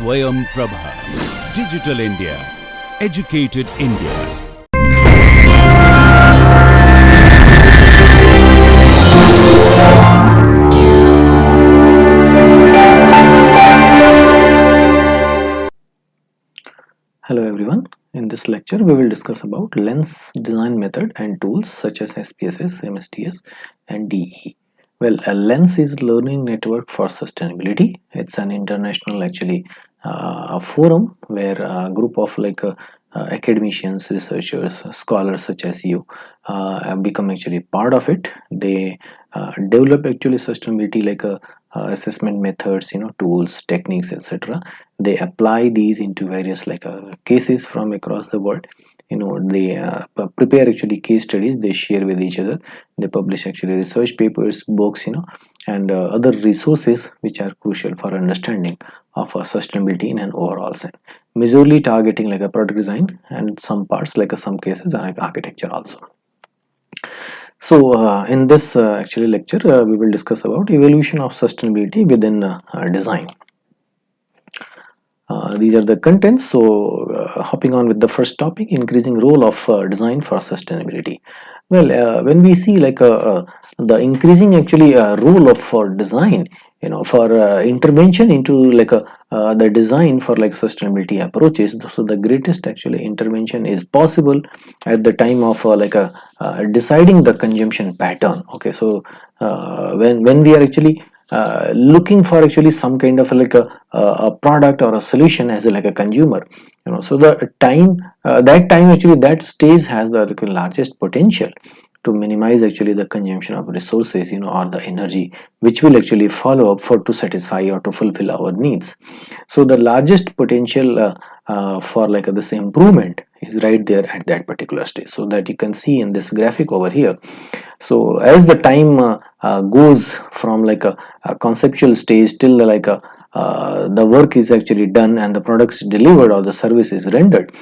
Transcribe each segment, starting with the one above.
Swayam Prabha. Digital India. Educated India. Hello everyone. In this lecture we will discuss about lens design method and tools such as SPSS, Msds and DE. Well, a lens is learning network for sustainability. It's an international a forum where a group of academicians, researchers, scholars such as you have become actually part of it. They develop actually sustainability assessment methods, tools, techniques, etc. They apply these into various cases from across the world. They prepare actually case studies, they share with each other, they publish actually research papers, books, and other resources which are crucial for understanding of sustainability in an overall sense, majorly targeting like a product design and some parts some cases are like architecture also. So in this lecture we will discuss about evolution of sustainability within design. These are the contents. So hopping on with the first topic, increasing role of design for sustainability. Well, when we see the increasing role of design, for intervention into the design for sustainability approaches. So the greatest actually intervention is possible at the time of deciding the consumption pattern. Okay, so when we are actually looking for actually some kind of a product or a solution as a consumer, so the time that stage has the largest potential to minimize actually the consumption of resources, or the energy which will actually follow up for to satisfy or to fulfill our needs. So the largest potential for this improvement is right there at that particular stage, so that you can see in this graphic over here. So as the time goes from a conceptual stage till the work is actually done and the product is delivered or the service is rendered,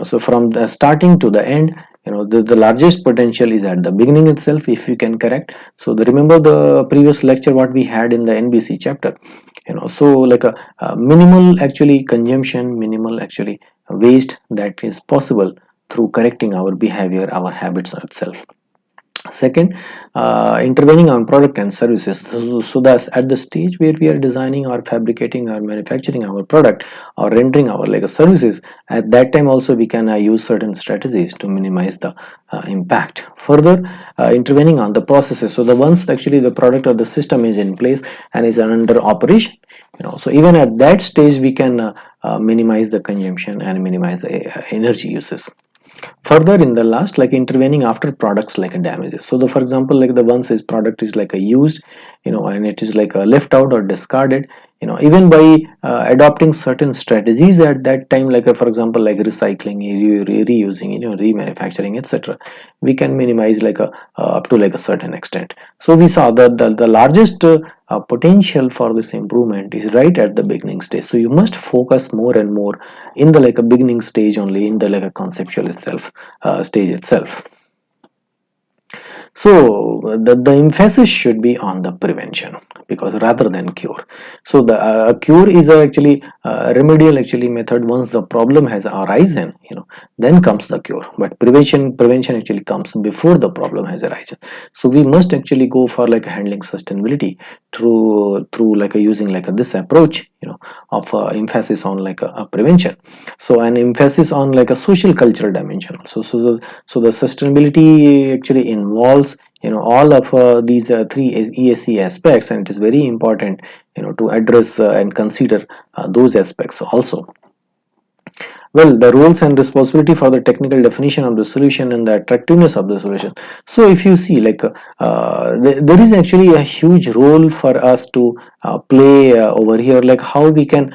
so from the starting to the end, the largest potential is at the beginning itself, if you can correct. So remember the previous lecture what we had in the NBC chapter, so a minimal actually consumption, minimal actually waste that is possible through correcting our behavior, our habits itself. Second, intervening on product and services. So that's at the stage where we are designing or fabricating or manufacturing our product or rendering our services. At that time also we can use certain strategies to minimize the impact. Further, intervening on the processes. So the once actually the product or the system is in place and is under operation, so even at that stage we can minimize the consumption and minimize the energy uses. Further, in the last, intervening after products damages. So the for example the once is product is used, and it is left out or discarded, even by adopting certain strategies at that time, for example recycling, reusing, remanufacturing, etc., we can minimize up to a certain extent. So we saw that the largest potential for this improvement is right at the beginning stage. So you must focus more and more in the a beginning stage only, in the conceptual itself stage itself. So the emphasis should be on the prevention, because rather than cure. So the cure is actually remedial actually method. Once the problem has arisen, then comes the cure, but prevention actually comes before the problem has arisen. So we must actually go for handling sustainability through using this approach, of emphasis on a prevention. So an emphasis on a social cultural dimension. So the sustainability actually involves all of these three ESG aspects, and it is very important to address and consider those aspects also. Well, the roles and responsibility for the technical definition of the solution and the attractiveness of the solution. So if you see there is actually a huge role for us to play over here, how we can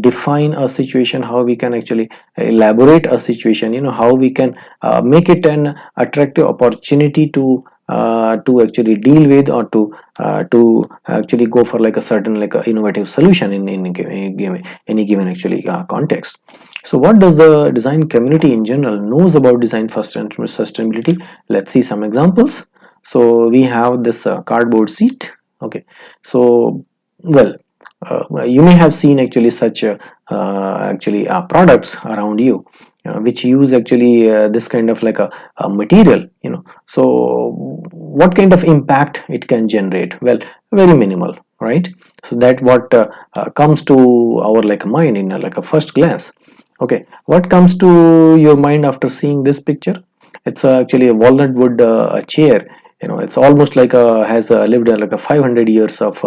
define a situation, how we can actually elaborate a situation, how we can make it an attractive opportunity to actually deal with, or to actually go for a certain innovative solution in any given actually context. So what does the design community in general knows about design for sustainability? Let's see some examples. So we have this cardboard sheet. Okay, so well, You may have seen actually such products around you, which use actually this kind of like a material, so what kind of impact it can generate? Well, very minimal, right? So that what comes to our like mind in like a first glance. Okay, what comes to your mind after seeing this picture? It's actually a walnut wood chair. It's almost like has lived like a 500 years of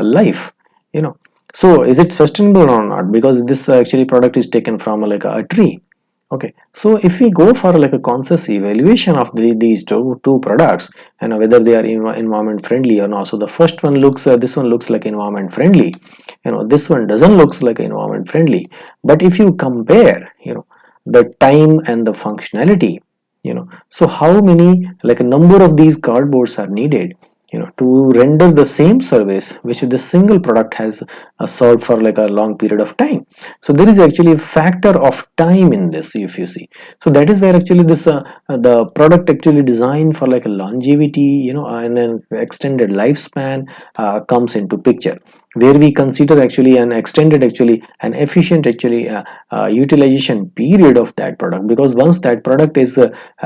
life. you know so is it sustainable or not? Because this actually product is taken from like a tree. Okay, so if we go for like a conscious evaluation of these two products, and whether they are environment friendly or not. So the first one looks, this one looks like environment friendly. This one doesn't looks like environment friendly. But if you compare, the time and the functionality, so how many like a number of these cardboards are needed, to render the same service which the single product has served for like a long period of time. So there is actually a factor of time in this, if you see. So that is where actually this the product actually designed for like a longevity, and an extended lifespan comes into picture, where we consider actually an extended actually an efficient actually utilization period of that product. Because once that product is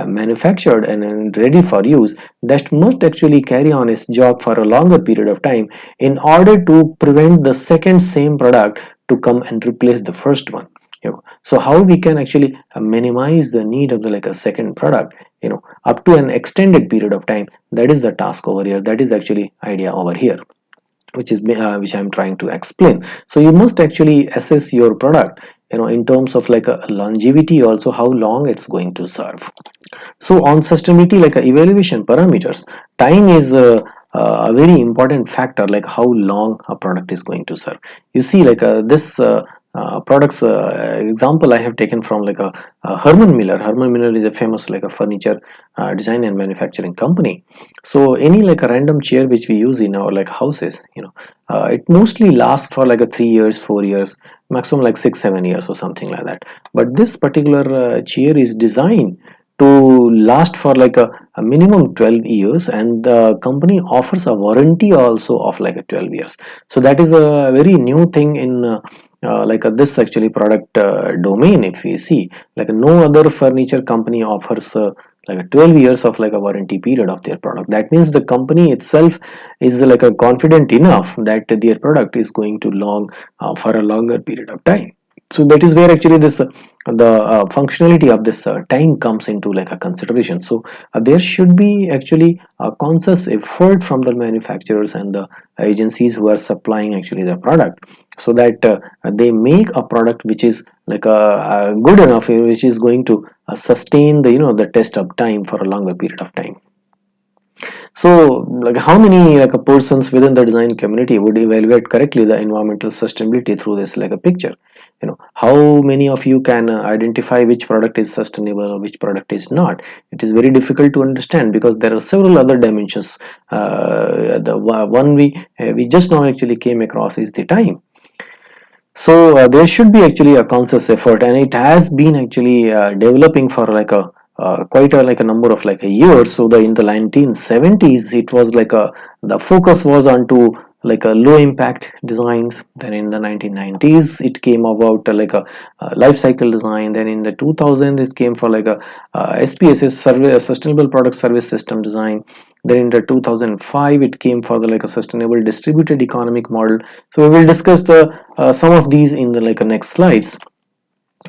manufactured and ready for use, that must actually carry on its job for a longer period of time in order to prevent the second same product to come and replace the first one. So how we can actually minimize the need of the like a second product, up to an extended period of time. That is the task over here. That is actually idea over here, which I'm trying to explain. So you must actually assess your product, in terms of like a longevity, also how long it's going to serve. So on sustainability, like evaluation parameters, time is a very important factor, like how long a product is going to serve. You see, like this products example I have taken from like a Herman Miller. Herman Miller is a famous like a furniture design and manufacturing company. So any like a random chair which we use in our like houses, it mostly lasts for like a 3 years, 4 years, maximum like 6 7 years or something like that. But this particular chair is designed to last for like a minimum 12 years, and the company offers a warranty also of like a 12 years. So that is a very new thing in this actually product domain. If we see, like no other furniture company offers like a 12 years of like a warranty period of their product. That means the company itself is like a confident enough that their product is going to long for a longer period of time. So that is where actually this the functionality of this time comes into like a consideration. So there should be actually a conscious effort from the manufacturers and the agencies who are supplying actually the product, so that they make a product which is like good enough, which is going to sustain the the test of time for a longer period of time. So, like how many like a persons within the design community would evaluate correctly the environmental sustainability through this like a picture? How many of you can identify which product is sustainable or which product is not? It is very difficult to understand because there are several other dimensions. The one we just now actually came across is the time. So there should be actually a conscious effort, and it has been actually developing for like a quite a like a number of like a years. So in the 1970s, it was like the focus was on to like a low impact designs. Then in the 1990s, it came about like a life cycle design. Then in the 2000s, it came for like a SPSS survey, a sustainable product service system design. Then in the 2005, it came for the like a sustainable distributed economic model. So we will discuss the some of these in the like next slides,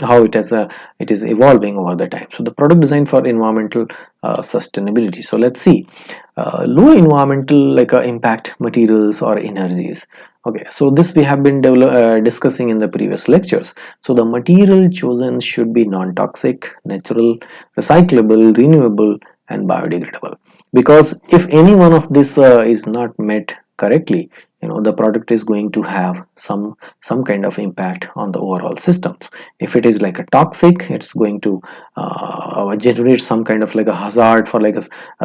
how it is evolving over the time. So the product design for environmental sustainability. So let's see, low environmental like impact materials or energies. Okay, so this we have been discussing in the previous lectures. So the material chosen should be non-toxic, natural, recyclable, renewable, and biodegradable. Because if any one of this is not met correctly, the product is going to have some kind of impact on the overall systems. If it is like a toxic, it's going to generate some kind of like a hazard for like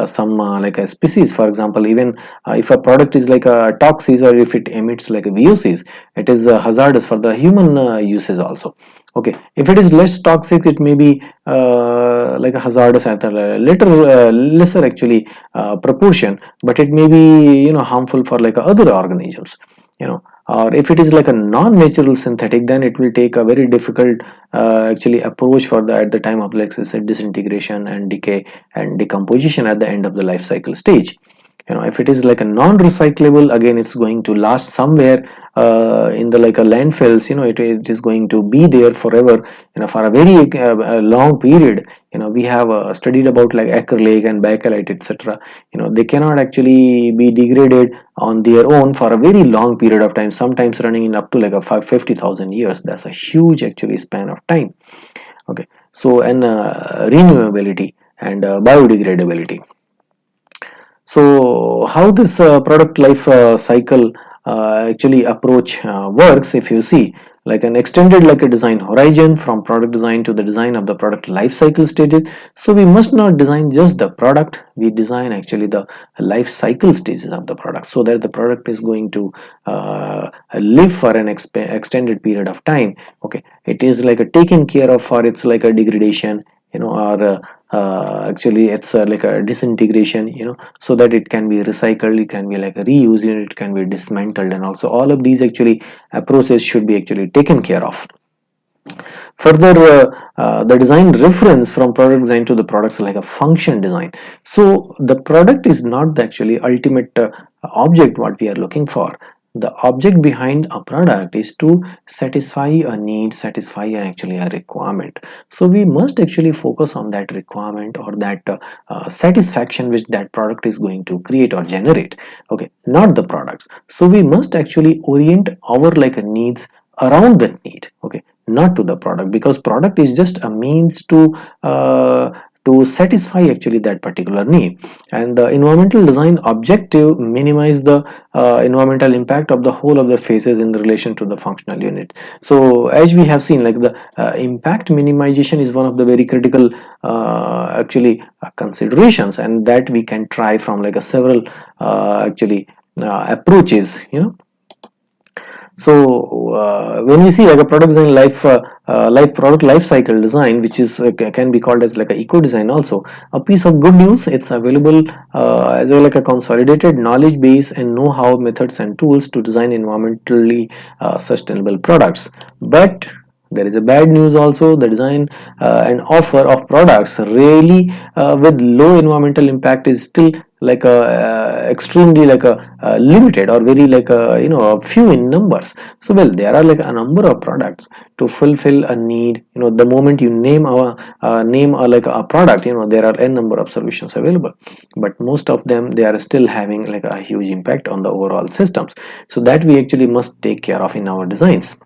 some like a species. For example, even if a product is like a toxic, or if it emits like a VOCs, it is hazardous for the human uses also. Okay, if it is less toxic, it may be like a hazardous at a lesser actually proportion, but it may be harmful for like other organisms. or if it is like a non-natural synthetic, then it will take a very difficult actually approach for the at the time of, like I said, disintegration and decay and decomposition at the end of the life cycle stage. If it is like a non-recyclable, again it's going to last somewhere in the like a landfills. It is going to be there forever, for a very long period. We have studied about like acrylic and bakelite, etc. They cannot actually be degraded on their own for a very long period of time, sometimes running in up to like a 50,000 years. That's a huge actually span of time. Okay, so and renewability and biodegradability. So how this product life cycle actually approach works, if you see, like an extended like a design horizon from product design to the design of the product life cycle stages. So we must not design just the product, we design actually the life cycle stages of the product, so that the product is going to live for an extended period of time. Okay, it is like a taken care of for its like a degradation, or actually it's like a disintegration, so that it can be recycled, it can be like a reused, it can be dismantled, and also all of these actually process should be actually taken care of. Further, the design reference from product design to the products like a function design. So the product is not the actually ultimate object what we are looking for. The object behind a product is to satisfy a need, satisfy actually a requirement. So we must actually focus on that requirement, or that satisfaction which that product is going to create or generate. Okay, not the products. So we must actually orient our like needs around that need. Okay, not to the product, because product is just a means to satisfy actually that particular need. And the environmental design objective minimize the environmental impact of the whole of the phases in relation to the functional unit. So as we have seen, like the impact minimization is one of the very critical actually considerations, and that we can try from like a several actually approaches. So when we see like a product design like product life cycle design, which is can be called as like a eco design also, a piece of good news, it's available as well like a consolidated knowledge base and know-how, methods and tools to design environmentally sustainable products. But there is a bad news also. The design and offer of products really with low environmental impact is still like a extremely like a limited, or very like a a few in numbers. So well, there are like a number of products to fulfill a need. The moment you name a like a product, there are n number of solutions available, but most of them, they are still having like a huge impact on the overall systems. So that we actually must take care of in our designs.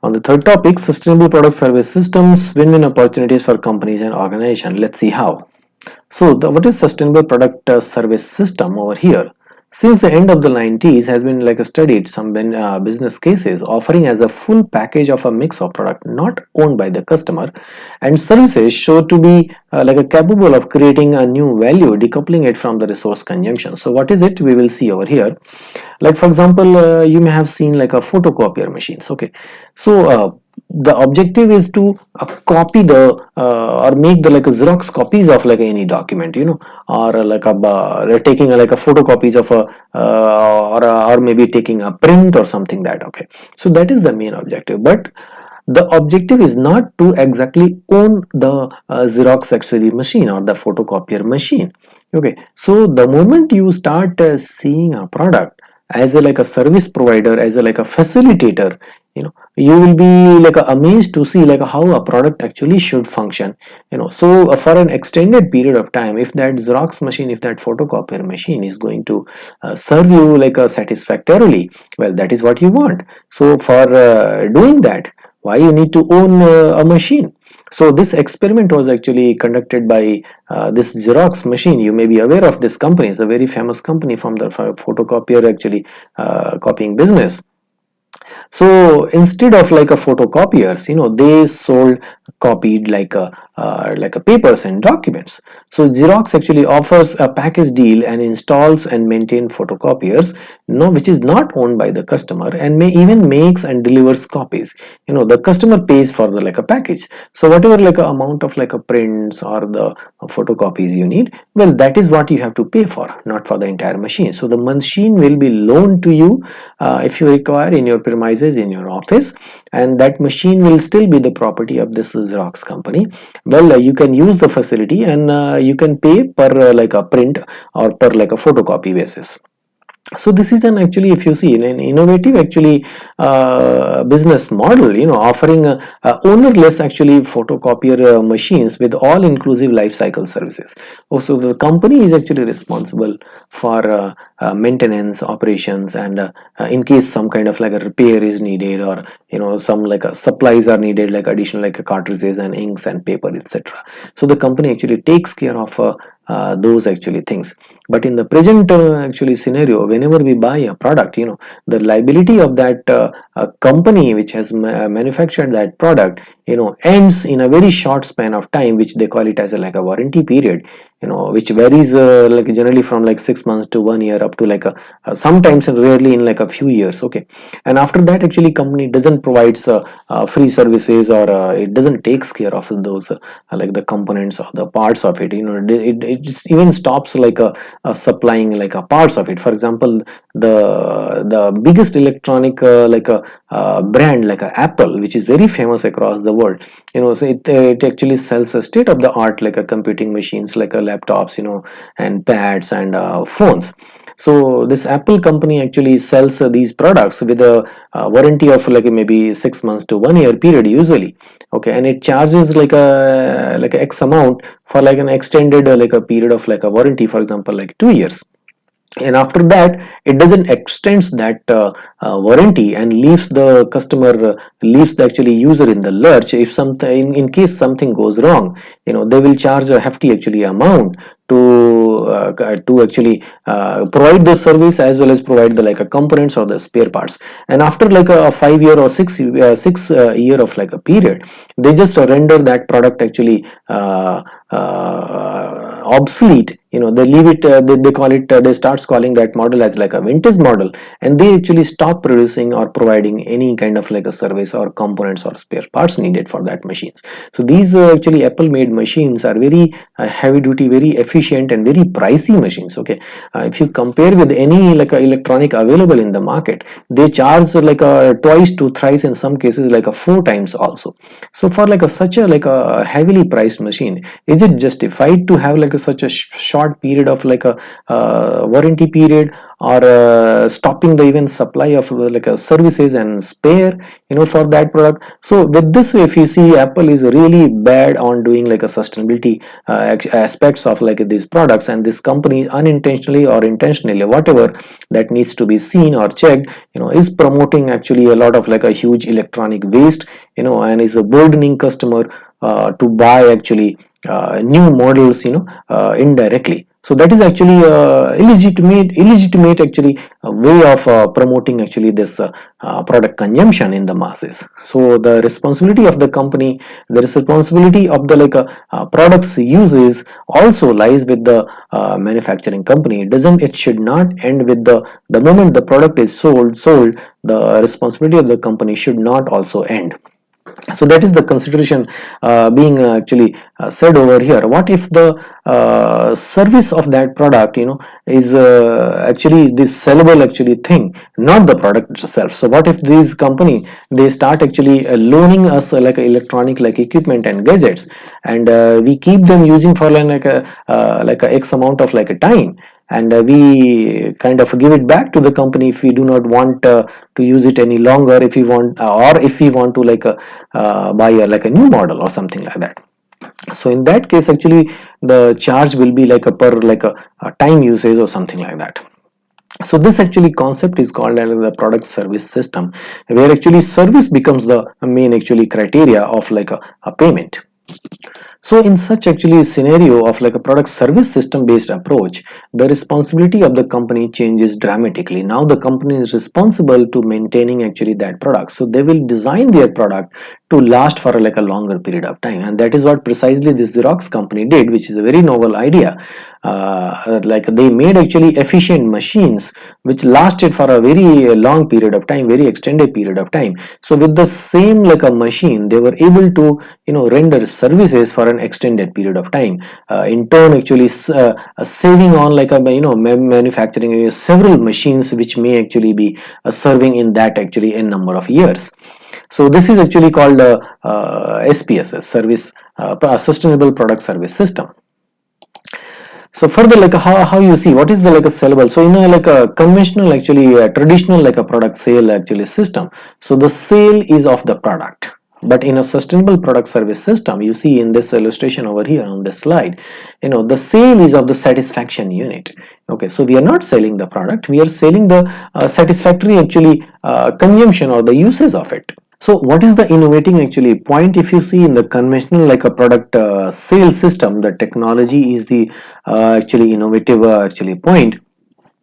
On the third topic, sustainable product service systems, win-win opportunities for companies and organizations. Let's see how. So what is sustainable product service system over here? Since the end of the 90s has been like studied some business cases offering as a full package of a mix of product not owned by the customer and services show to be like a capable of creating a new value, decoupling it from the resource consumption. So what is it? We will see over here. Like for example, you may have seen like a photocopier machines. Okay, so the objective is to copy the or make the like a Xerox copies of like any document, or like taking like a photocopies of a or maybe taking a print or something that. Okay, so that is the main objective. But the objective is not to exactly own the Xerox actually machine or the photocopier machine. Okay, so the moment you start seeing a product as a like a service provider, as a like a facilitator, you will be like amazed to see like how a product actually should function. So for an extended period of time, if that Xerox machine, if that photocopier machine is going to serve you like satisfactorily, well, that is what you want. So for doing that, why you need to own a machine? So this experiment was actually conducted by this Xerox machine. You may be aware of this company. It's a very famous company from the photocopier actually copying business. So instead of like a photocopiers, they sold copied like a papers and documents. So Xerox actually offers a package deal and installs and maintain photocopiers, which is not owned by the customer, and may even makes and delivers copies. The customer pays for the like a package. So whatever like a amount of like a prints or the photocopies you need, well, that is what you have to pay for, not for the entire machine. So the machine will be loaned to you if you require in your premises, in your office, and that machine will still be the property of this Xerox company. Well, you can use the facility, and you can pay per like a print or per like a photocopy basis. So this is an actually, if you see, an innovative actually business model, offering ownerless actually photocopier machines with all inclusive life cycle services. Also, the company is actually responsible for maintenance operations, and in case some kind of like a repair is needed, or some like supplies are needed, like additional like cartridges and inks and paper, etc. So the company actually takes care of those actually things. But in the present actually scenario, whenever we buy a product, the liability of that company which has manufactured that product, ends in a very short span of time, which they call it as like a warranty period, which varies like generally from like 6 months to 1 year, up to like sometimes and rarely in like a few years. Okay. And after that, actually company doesn't provides free services, or it doesn't takes care of those like the components or the parts of it. It just even stops like supplying like a parts of it. For example, the biggest electronic like a brand like a Apple, which is very famous across the world, so it actually sells a state of the art like a computing machines, like a laptops, and pads and phones. So this Apple company actually sells these products with a warranty of like maybe 6 months to 1 year period usually. Okay. And it charges like a X amount for like an extended like a period of like a warranty, for example like 2 years. And after that, it doesn't extends that warranty, and leaves the customer, leaves the actually user in the lurch. If something, in case something goes wrong, they will charge a hefty actually amount to actually provide the service, as well as provide the like a components or the spare parts. And after like a 5 year or 6 year of like a period, they just render that product actually obsolete. They leave it, they call it, they starts calling that model as like a vintage model, and they actually stop producing or providing any kind of like a service or components or spare parts needed for that machines. So these actually Apple made machines are very heavy duty, very efficient, and very pricey machines. Okay. If you compare with any like a electronic available in the market, they charge like a twice to thrice, in some cases like a 4 times also. So for like a such a like a heavily priced machine, is it justified to have like such a short period of like a warranty period, or stopping the even supply of like a services and spare, for that product? So with this, if you see, Apple is really bad on doing like a sustainability aspects of like these products, and this company unintentionally or intentionally, whatever that needs to be seen or checked, is promoting actually a lot of like a huge electronic waste, and is a burdening customer to buy actually new models, indirectly. So that is actually illegitimate actually way of promoting actually this product consumption in the masses. So the responsibility of the company, the responsibility of the like products uses also lies with the manufacturing company. It should not end with the moment the product is sold. The responsibility of the company should not also end. So that is the consideration being actually said over here. What if the service of that product, is actually this sellable actually thing, not the product itself? So what if this company, they start actually loaning us like electronic like equipment and gadgets, and we keep them using for like a x amount of like a time, and we kind of give it back to the company if we do not want to use it any longer, if we want, or if we want to like buy like a new model or something like that. So in that case, actually the charge will be like a per like a time usage or something like that. So this actually concept is called as the product service system, where actually service becomes the main actually criteria of like a payment. So in such actually scenario of like a product service system based approach, the responsibility of the company changes dramatically. Now the company is responsible to maintaining actually that product, so they will design their product to last for like a longer period of time, and that is what precisely this Xerox company did, which is a very novel idea. Like they made actually efficient machines which lasted for a very long period of time, very extended period of time. So with the same like a machine, they were able to render services for an extended period of time, in turn actually saving on like a manufacturing several machines which may actually be serving in that actually a number of years. So this is actually called SPSS, service sustainable product service system. So further, like how you see what is the like a sellable. So in a like a conventional actually traditional like a product sale actually system, so the sale is of the product. But in a sustainable product service system, you see in this illustration over here on this slide, the sale is of the satisfaction unit. Okay, so we are not selling the product, we are selling the satisfactory actually consumption or the uses of it. So what is the innovating actually point? If you see in the conventional like a product sales system, the technology is the actually innovative actually point.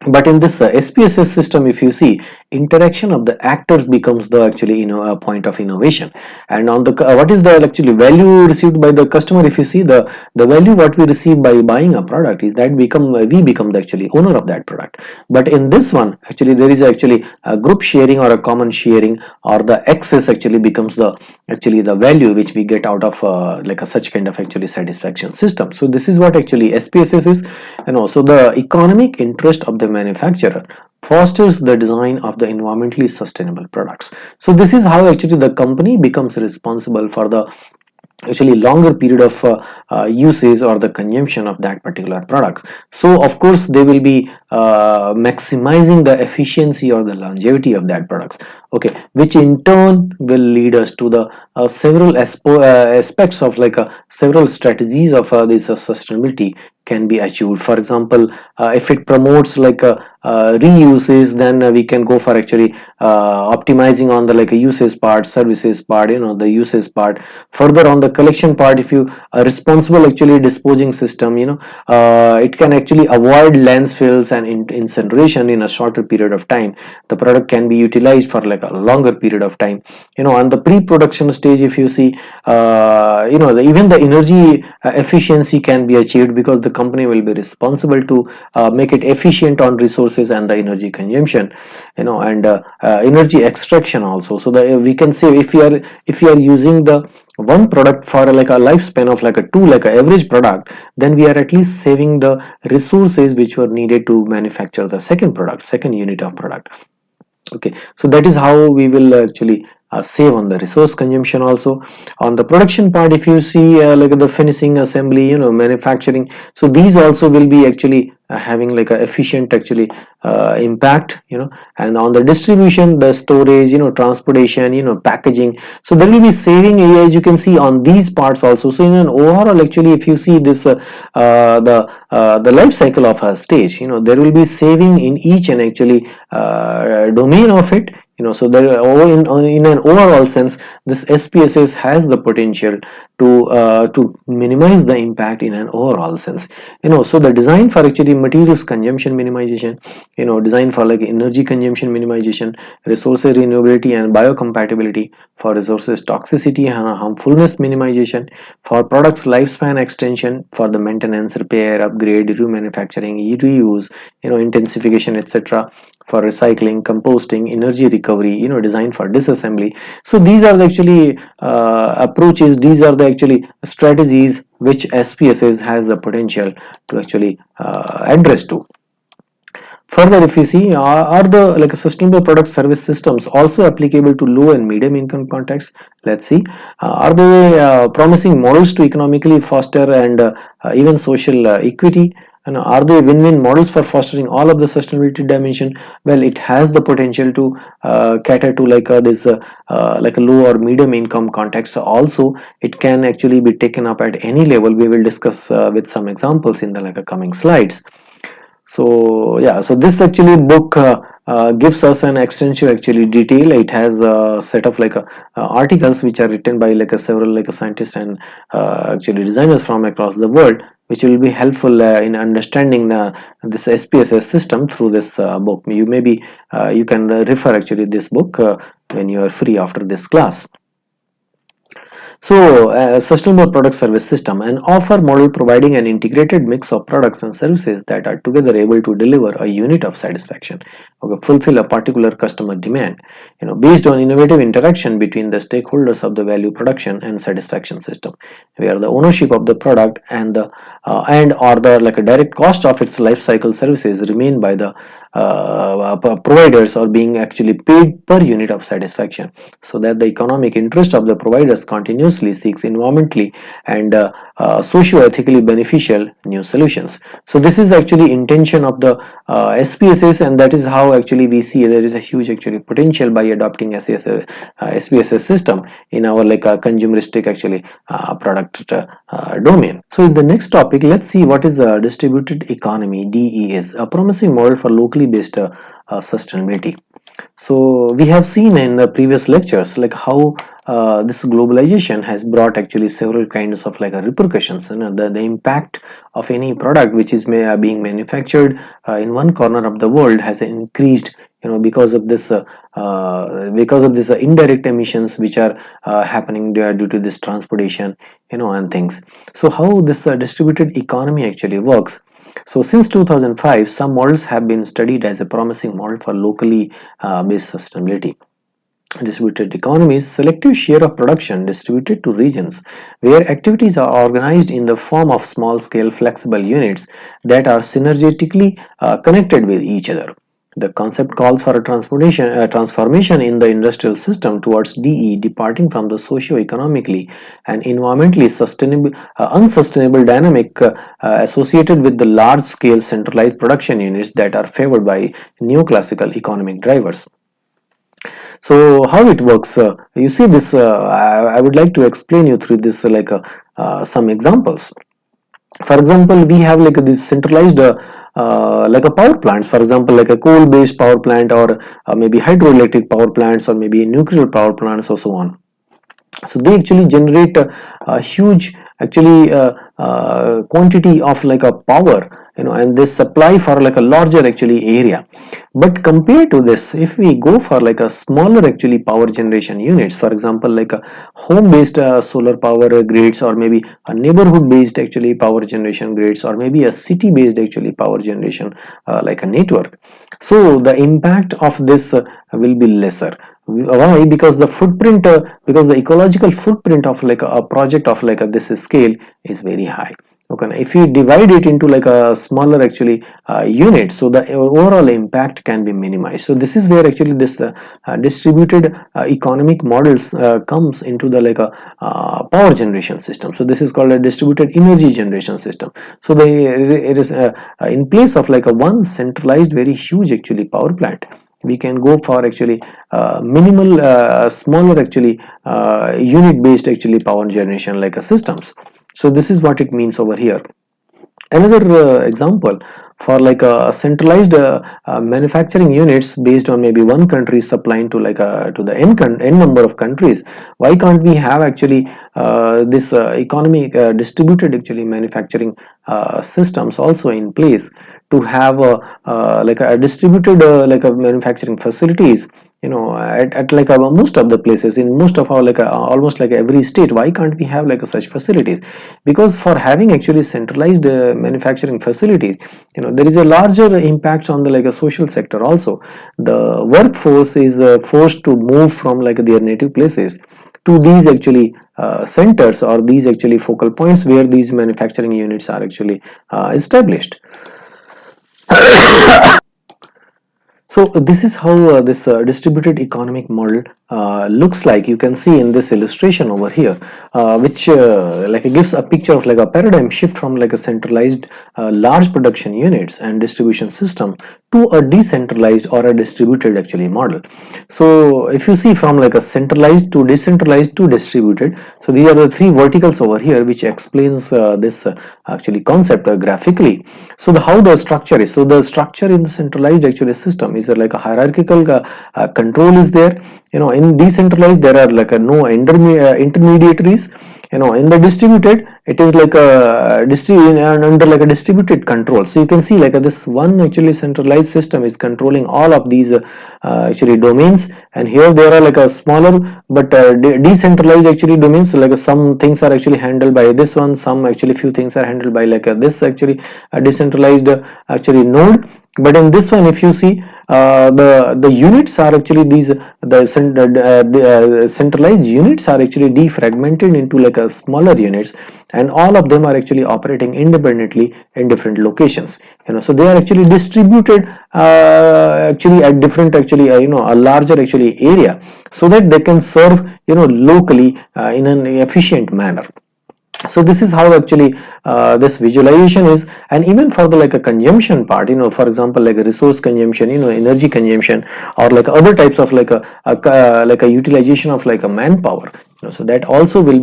But in this SPSS system, if you see, interaction of the actors becomes the actually a point of innovation. And on the what is the actually value received by the customer? If you see the value what we receive by buying a product is that we become the actually owner of that product. But in this one, actually there is actually a group sharing or a common sharing, or the excess actually becomes the actually the value which we get out of like a such kind of actually satisfaction system. So this is what actually SPSS is. So the economic interest of the manufacturer fosters the design of the environmentally sustainable products. So this is how actually the company becomes responsible for the actually longer period of usage or the consumption of that particular product. So of course they will be maximizing the efficiency or the longevity of that products. Okay, which in turn will lead us to the several aspects of like several strategies of this sustainability can be achieved. For example, if it promotes like reuses, then we can go for actually optimizing on the like a usage part, services part, the usage part. Further on the collection part, if you responsible actually disposing system, it can actually avoid landfills and incineration in a shorter period of time. The product can be utilized for like a longer period of time. On the pre-production stage, if you see, even the energy efficiency can be achieved, because the company will be responsible to make it efficient on resources and the energy consumption, and energy extraction also. So that we can say if you are using the one product for like a lifespan of like a two like a average product, then we are at least saving the resources which were needed to manufacture the second unit of product. Okay, so that is how we will actually save on the resource consumption. Also on the production part, if you see like the finishing, assembly, manufacturing, so these also will be actually having like a efficient actually impact. And on the distribution, the storage, transportation, packaging, so there will be saving, as you can see on these parts also. So in an overall actually, if you see this the life cycle of a stage, there will be saving in each and actually domain of it. So there in an overall sense, this SPSS has the potential to minimize the impact in an overall sense. So the design for actually materials consumption minimization, design for like energy consumption minimization, resources renewability and biocompatibility, for resources toxicity and harmfulness minimization, for products lifespan extension, for the maintenance, repair, upgrade, remanufacturing, reuse, intensification, etc., for recycling, composting, energy recovery, design for disassembly. So these are the actually approaches, these are the actually strategies which SPSS has the potential to actually address to. Further, if you see, are the like sustainable product service systems also applicable to low and medium income contexts? Let's see. Are they promising models to economically foster and even social equity? And are they win-win models for fostering all of the sustainability dimension? Well, it has the potential to cater to like this like a low or medium income context. Also, it can actually be taken up at any level. We will discuss with some examples in the like coming slides. So yeah, so this actually book gives us an extensive actually detail. It has a set of articles which are written by several scientists and actually designers from across the world, which will be helpful in understanding this SPSS system through this book. You can refer actually this book when you are free after this class. So, a sustainable product service system, an offer model providing an integrated mix of products and services that are together able to deliver a unit of satisfaction, or fulfill a particular customer demand, based on innovative interaction between the stakeholders of the value production and satisfaction system, where the ownership of the product and the and or the a direct cost of its life cycle services remain by the providers, or being actually paid per unit of satisfaction, so that the economic interest of the providers continuously seeks environmentally and socio-ethically beneficial new solutions. So this is actually intention of the SPSS, and that is how actually we see there is a huge actually potential by adopting SPSS system in our consumeristic actually product domain. So in the next topic, let's see what is a distributed economy, DES, a promising model for locally based sustainability. So we have seen in the previous lectures how this globalization has brought actually several kinds of repercussions, and the impact of any product which is being manufactured in one corner of the world has increased, because of this indirect emissions which are happening there due to this transportation, and things. So how this distributed economy actually works. So since 2005, some models have been studied as a promising model for locally based sustainability. Distributed economies, selective share of production distributed to regions where activities are organized in the form of small scale flexible units that are synergetically connected with each other. The concept calls for a transformation in the industrial system towards DE, departing from the socio-economically and environmentally unsustainable dynamic associated with the large-scale centralized production units that are favored by neoclassical economic drivers. So how it works? You see this. I would like to explain you through this some examples. For example, we have this centralized a power plants, for example like a coal based power plant, or maybe hydroelectric power plants, or maybe nuclear power plants, or so on. So they actually generate a huge actually quantity of a power, and they supply for a larger actually area. But compared to this, if we go for a smaller actually power generation units, for example like a home based solar power grids, or maybe a neighborhood based actually power generation grids, or maybe a city based actually power generation like a network, so the impact of this will be lesser. Why? Because the footprint because the ecological footprint of a project of this scale is very high. Okay, if you divide it into a smaller actually unit, so the overall impact can be minimized. So this is where actually this distributed economic models comes into the power generation system. So this is called a distributed energy generation system. So it is in place of a one centralized very huge actually power plant, we can go for actually minimal smaller actually unit based actually power generation systems. So this is what it means over here. Another example for a centralized manufacturing units based on maybe one country supplying to to the n number of countries. Why can't we have actually this economy distributed actually manufacturing systems also in place, to have a distributed a manufacturing facilities, at most of the places in most of our almost every state. Why can't we have such facilities? Because for having actually centralized manufacturing facilities, there is a larger impact on the a social sector also. The workforce is forced to move from their native places to these actually centers, or these actually focal points where these manufacturing units are actually established. So this is how this distributed economic model looks like, you can see in this illustration over here, which like it gives a picture of like a paradigm shift from like a centralized large production units and distribution system to a decentralized or a distributed actually model. So if you see from like a centralized to decentralized to distributed, so these are the three verticals over here which explains this actually concept graphically. So the how the structure is, so the structure in the centralized actually system is like a hierarchical control is there. In decentralized there are like a no intermediaries. In the distributed it is like a under like a distributed control. So you can see like this one actually centralized system is controlling all of these actually domains, and here there are like a smaller but decentralized actually domains. So like some things are actually handled by this one, some actually few things are handled by like this actually decentralized actually node. But in this one, if you see, the units are actually these the centralized units are actually defragmented into like a smaller units, and all of them are actually operating independently in different locations. So they are actually distributed actually at different actually a larger actually area, so that they can serve locally in an efficient manner. So this is how actually this visualization is. And even for the like a consumption part, for example like a resource consumption, energy consumption, or like other types of like a utilization of like a manpower, so that also will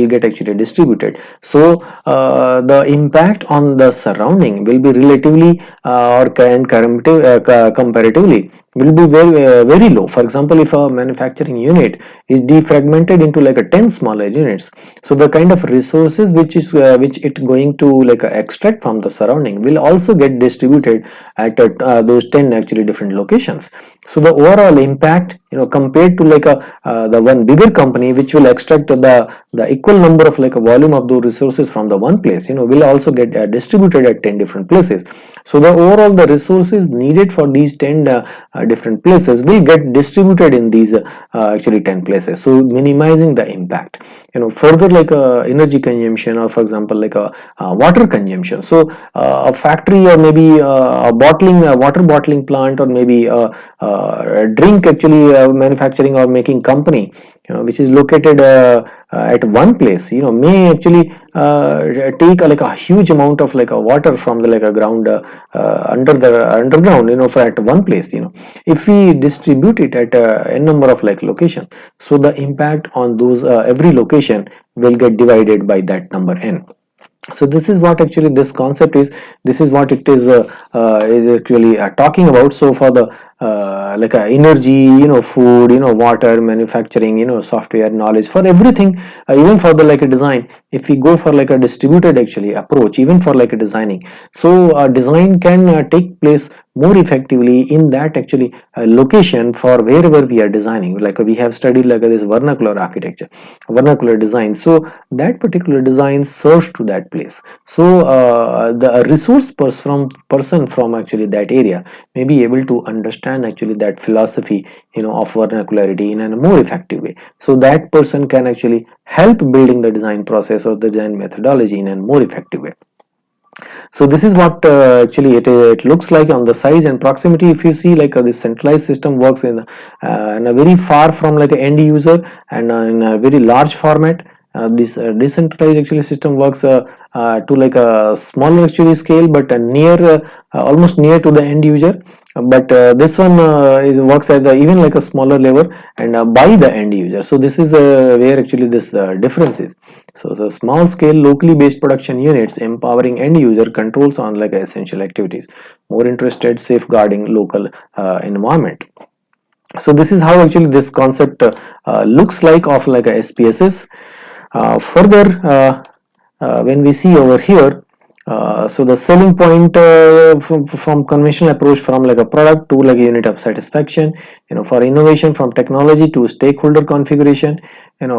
get actually distributed. So the impact on the surrounding will be relatively comparatively will be very low. For example, if a manufacturing unit is defragmented into like a 10 smaller units, so the kind of resources which it going to like extract from the surrounding will also get distributed at those 10 actually different locations. So the overall impact, compared to like the one bigger company which will extract the equal number of like a volume of those resources from the one place, will also get distributed at 10 different places. So the overall the resources needed for these 10 different places will get distributed in these actually 10 places, so minimizing the impact. Further like energy consumption, or for example like a water consumption. So a factory, or maybe a water bottling plant, or maybe a drink actually manufacturing or making company, which is located at one place, may actually take like a huge amount of like a water from the like a ground under the underground, for at one place. If we distribute it at n number of like location, so the impact on those every location will get divided by that number n. So this is what actually this concept is. This is what it is actually talking about. So for the like energy, food, water, manufacturing, software, knowledge, for everything, even for the like a design, if we go for like a distributed actually approach, even for like a designing, so design can take place more effectively in that actually location for wherever we are designing. Like we have studied like this vernacular architecture, vernacular design, so that particular design serves to that place. So the resource person from actually that area may be able to understand actually that philosophy, of vernacularity in a more effective way, so that person can actually help building the design process or the design methodology in a more effective way. So this is what actually it looks like on the size and proximity. If you see like this centralized system works in a very far from like an end user, and in a very large format. This decentralized actually system works to like a smaller actually scale, but near almost near to the end user. But this one is works at the even like a smaller level, and by the end user. So this is where actually this difference is. So the small scale locally based production units empowering end user controls on like essential activities, more interested safeguarding local environment. So this is how actually this concept looks like of like a SPSS. Further, when we see over here, so the selling point from conventional approach from like a product to like a unit of satisfaction, for innovation from technology to stakeholder configuration,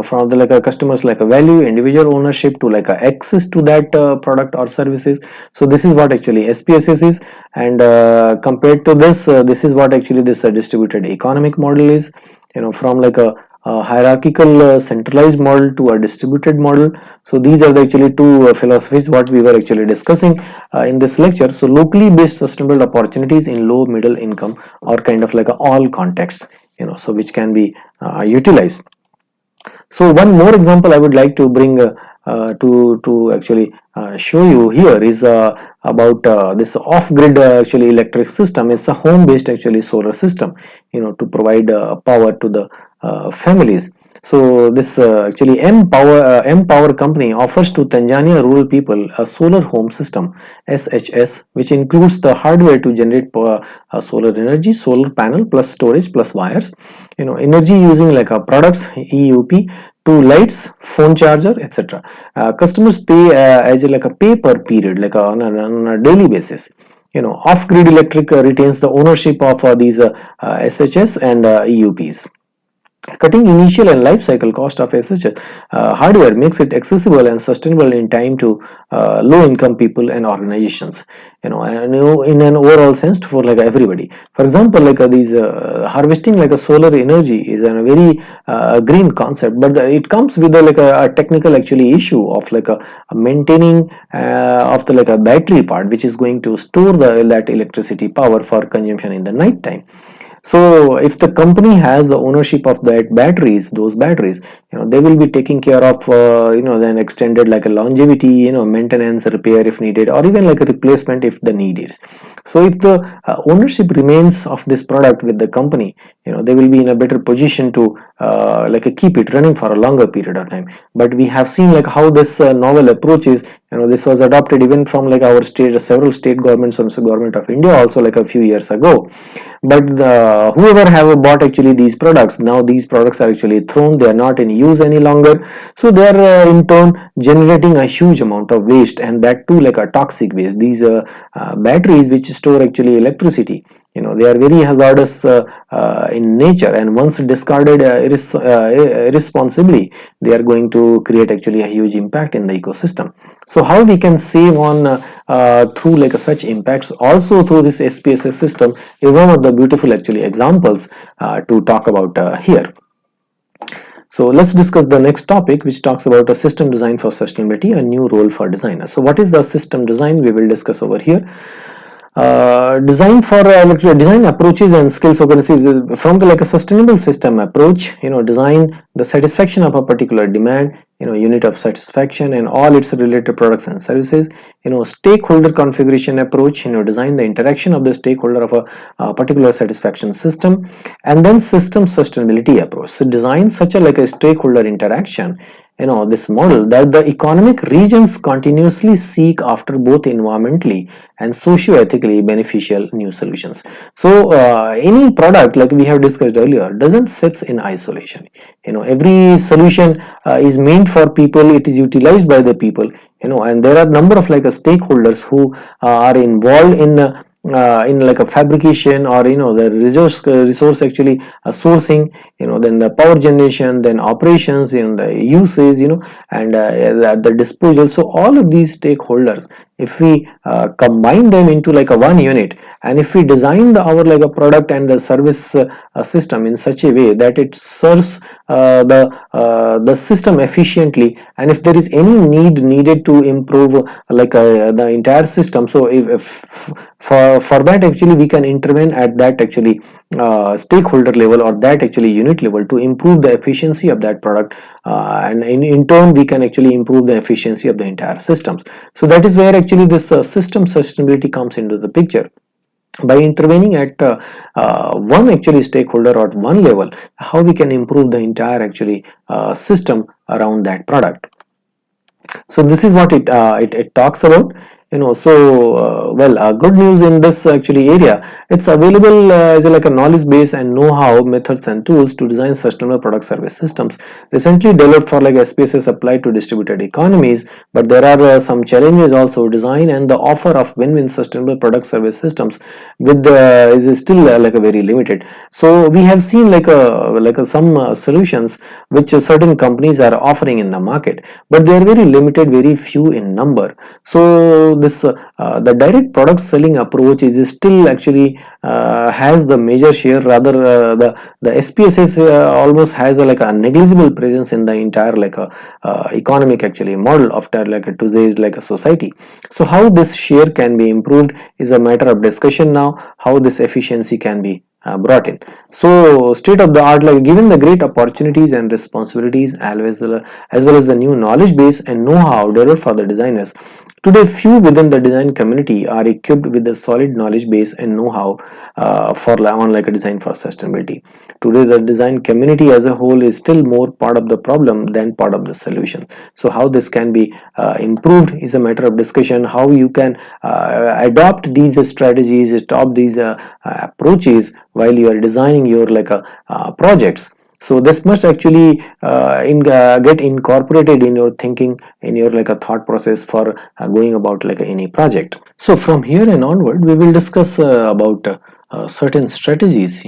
from the like a customers like a value, individual ownership to like a access to that product or services. So this is what actually SPSS is, and compared to this, this is what actually this distributed economic model is. From like a hierarchical centralized model to a distributed model. So these are the actually two philosophies what we were actually discussing in this lecture. So locally based sustainable opportunities in low middle income, or kind of like a all context. so which can be utilized. So one more example I would like to bring to actually show you here is about this off-grid actually electric system. It's a home-based actually solar system, to provide power to the families. So this actually M Power company offers to Tanzania rural people a solar home system SHS, which includes the hardware to generate solar energy, solar panel plus storage plus wires, energy using like a products EUP, two lights, phone charger, etc. Customers pay as like a pay per period, like on a daily basis. Off-grid electric retains the ownership of these SHS and EUPs. Cutting initial and life cycle cost of such hardware makes it accessible and sustainable in time to low income people and organizations, and in an overall sense for like everybody. For example, like these harvesting like a solar energy is a very green concept, but it comes with a technical actually issue of like a maintaining of the like a battery part, which is going to store that electricity power for consumption in the night time. So if the company has the ownership of those batteries, they will be taking care of then extended like a longevity, maintenance, repair if needed, or even like a replacement if the need is. So if the ownership remains of this product with the company, they will be in a better position to keep it running for a longer period of time. But we have seen like how this novel approach is. This was adopted even from like our state, several state governments, also government of India also like a few years ago. But whoever have bought actually these products, now these products are actually thrown, they are not in use any longer. So they are in turn generating a huge amount of waste, and that too like a toxic waste. These batteries which store actually electricity, they are very hazardous in nature, and once discarded irresponsibly, they are going to create actually a huge impact in the ecosystem. So how we can save on through like such impacts also through this SPSS system is one of the beautiful actually examples to talk about here. So let's discuss the next topic, which talks about a system design for sustainability, a new role for designers. So what is the system design? We will discuss over here. Design for design approaches and skills organization from the like a sustainable system approach. Design the satisfaction of a particular demand, unit of satisfaction and all its related products and services. Stakeholder configuration approach, design the interaction of the stakeholder of a particular satisfaction system. And then system sustainability approach, so design such a like a stakeholder interaction, this model that the economic regions continuously seek after both environmentally and socio-ethically beneficial new solutions. So any product, like we have discussed earlier, doesn't sit in isolation. Every solution is meant for people, it is utilized by the people, and there are number of like stakeholders who are involved in like a fabrication or the resource actually sourcing, then the power generation, then operations, the usage, and the disposal. So all of these stakeholders, if we combine them into like a one unit, and if we design our like a product and the service system in such a way that it serves the system efficiently, and if there is any needed to improve the entire system, so if for that actually we can intervene at that actually stakeholder level or that actually unit level to improve the efficiency of that product, and in turn we can actually improve the efficiency of the entire systems. So that is where actually this system sustainability comes into the picture. By intervening at one actually stakeholder or one level, how we can improve the entire actually system around that product. So this is what it talks about. Good news in this actually area, it's available as like a knowledge base and know-how, methods and tools to design sustainable product service systems recently developed for like SPSS applied to distributed economies. But there are some challenges also. Design and the offer of win-win sustainable product service systems with is still like a very limited. So we have seen some solutions which certain companies are offering in the market, but they are very limited, very few in number. So this the direct product selling approach is still actually has the major share. Rather the SPSS almost has like a negligible presence in the entire economic actually model of today's like a society. So how this share can be improved is a matter of discussion now, how this efficiency can be brought in. So state of the art, like given the great opportunities and responsibilities as well as the new knowledge base and know-how developed for the designers, today few within the design community are equipped with a solid knowledge base and know-how on like a design for sustainability. Today the design community as a whole is still more part of the problem than part of the solution. So how this can be improved is a matter of discussion. How you can adopt these strategies, adopt these approaches while you are designing your like a projects. So this must actually get incorporated in your thinking, in your like a thought process for going about like any project. So from here and onward we will discuss about certain strategies,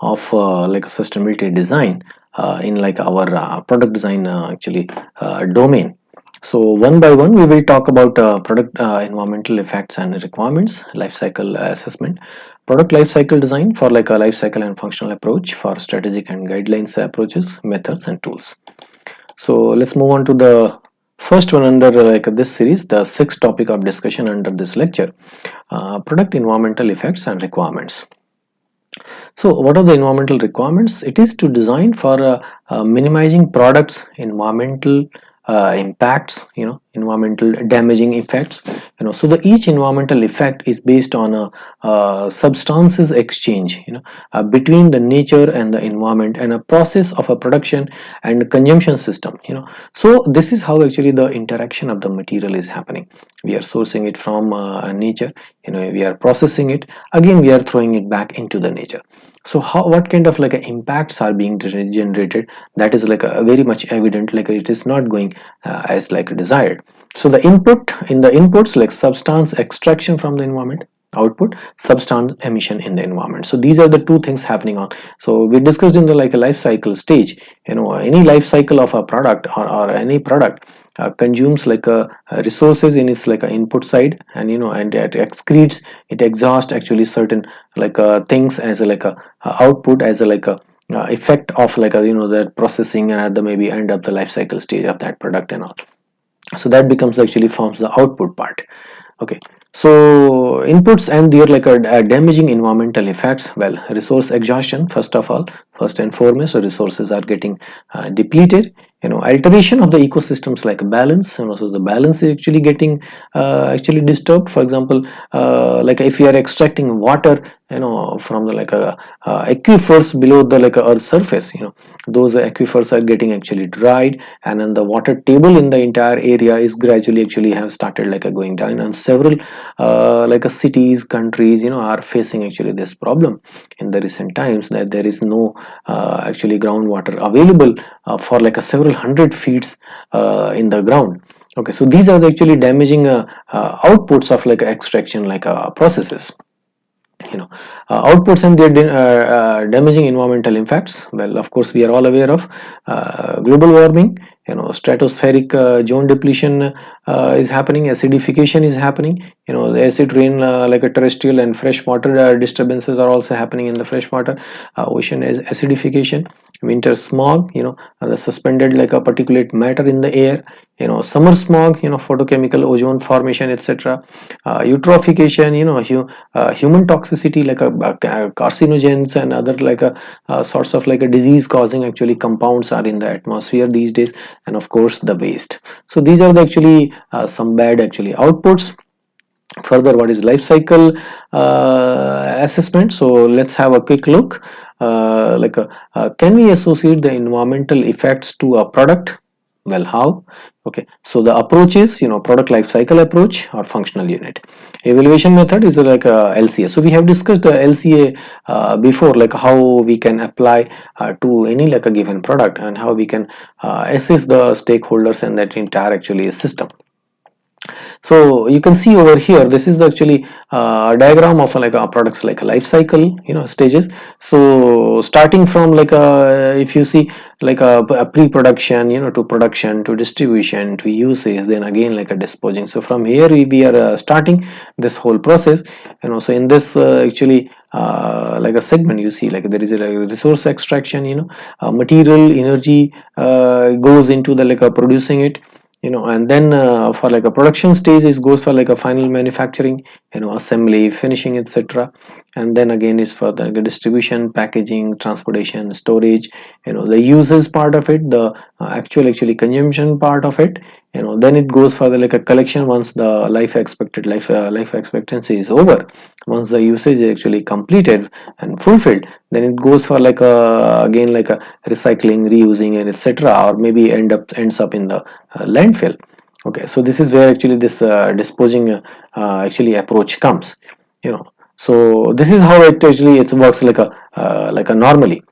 of like a sustainability design in like our product design domain. So one by one we will talk about product environmental effects and requirements, life cycle assessment, product life cycle design for like a life cycle and functional approach for strategic and guidelines approaches, methods and tools. So let's move on to the first one under like this series, the sixth topic of discussion under this lecture, product environmental effects and requirements. So what are the environmental requirements? It is to design for minimizing products environmental impacts, environmental damaging effects. So the each environmental effect is based on a substances exchange, between the nature and the environment, and a process of a production and consumption system. So this is how actually the interaction of the material is happening. We are sourcing it from nature, we are processing it, again we are throwing it back into the nature. So what kind of like impacts are being generated, that is like a very much evident, like it is not going as like desired. So the inputs like substance extraction from the environment, output substance emission in the environment. So these are the two things happening on. So we discussed in the like a life cycle stage, any life cycle of a product, or any product consumes like a resources in its like a input side, and and it excretes, it exhausts actually certain like things as a like a output, as a like a effect of like a that processing, and at the maybe end of the life cycle stage of that product and all. So that becomes actually forms the output part. Okay, so inputs and their like a damaging environmental effects. Well, resource exhaustion, first of all, first and foremost, so resources are getting depleted. Alteration of the ecosystems like balance, so the balance is actually getting actually disturbed. For example, like if you are extracting water, from the like a aquifers below the like a earth surface, those aquifers are getting actually dried, and then the water table in the entire area is gradually actually have started like a going down, and several like a cities, countries, are facing actually this problem in the recent times, that there is no actually groundwater available for like a several hundred feet in the ground. Okay, so these are the actually damaging outputs of like extraction like processes. Outputs and their damaging environmental impacts. Well, of course we are all aware of global warming, stratospheric zone depletion is happening, acidification is happening, the acid rain like a terrestrial and freshwater disturbances are also happening in the freshwater, ocean acidification, winter smog, the suspended like a particulate matter in the air, summer smog, photochemical ozone formation, etc. Eutrophication, human toxicity like a carcinogens and other like a sorts of like a disease causing actually compounds are in the atmosphere these days, and of course the waste. So these are the actually some bad actually outputs. Further, what is life cycle assessment? So let's have a quick look. Can we associate the environmental effects to a product? Well, how? Okay, so the approach is, product life cycle approach or functional unit. Evaluation method is like a LCA. So we have discussed the LCA before, like how we can apply to any like a given product, and how we can assess the stakeholders and that entire actually system. So you can see over here, this is the actually diagram of like a products like a life cycle, stages. So starting from like if you see like a pre-production, to production, to distribution, to usage, then again like a disposing. So from here we are starting this whole process, so in this actually like a segment, you see like there is a resource extraction, material energy goes into the like producing it, and then for like a production stage it goes for like a final manufacturing, assembly, finishing, etc. And then again is for the distribution, packaging, transportation, storage, the uses part of it, the actually consumption part of it. Then it goes for the like a collection once the life expectancy is over, once the usage is actually completed and fulfilled. Then it goes for like a again like a recycling, reusing, and etc., or maybe ends up in the landfill. Okay, so this is where actually this disposing actually approach comes. So this is how it actually it works like a normally.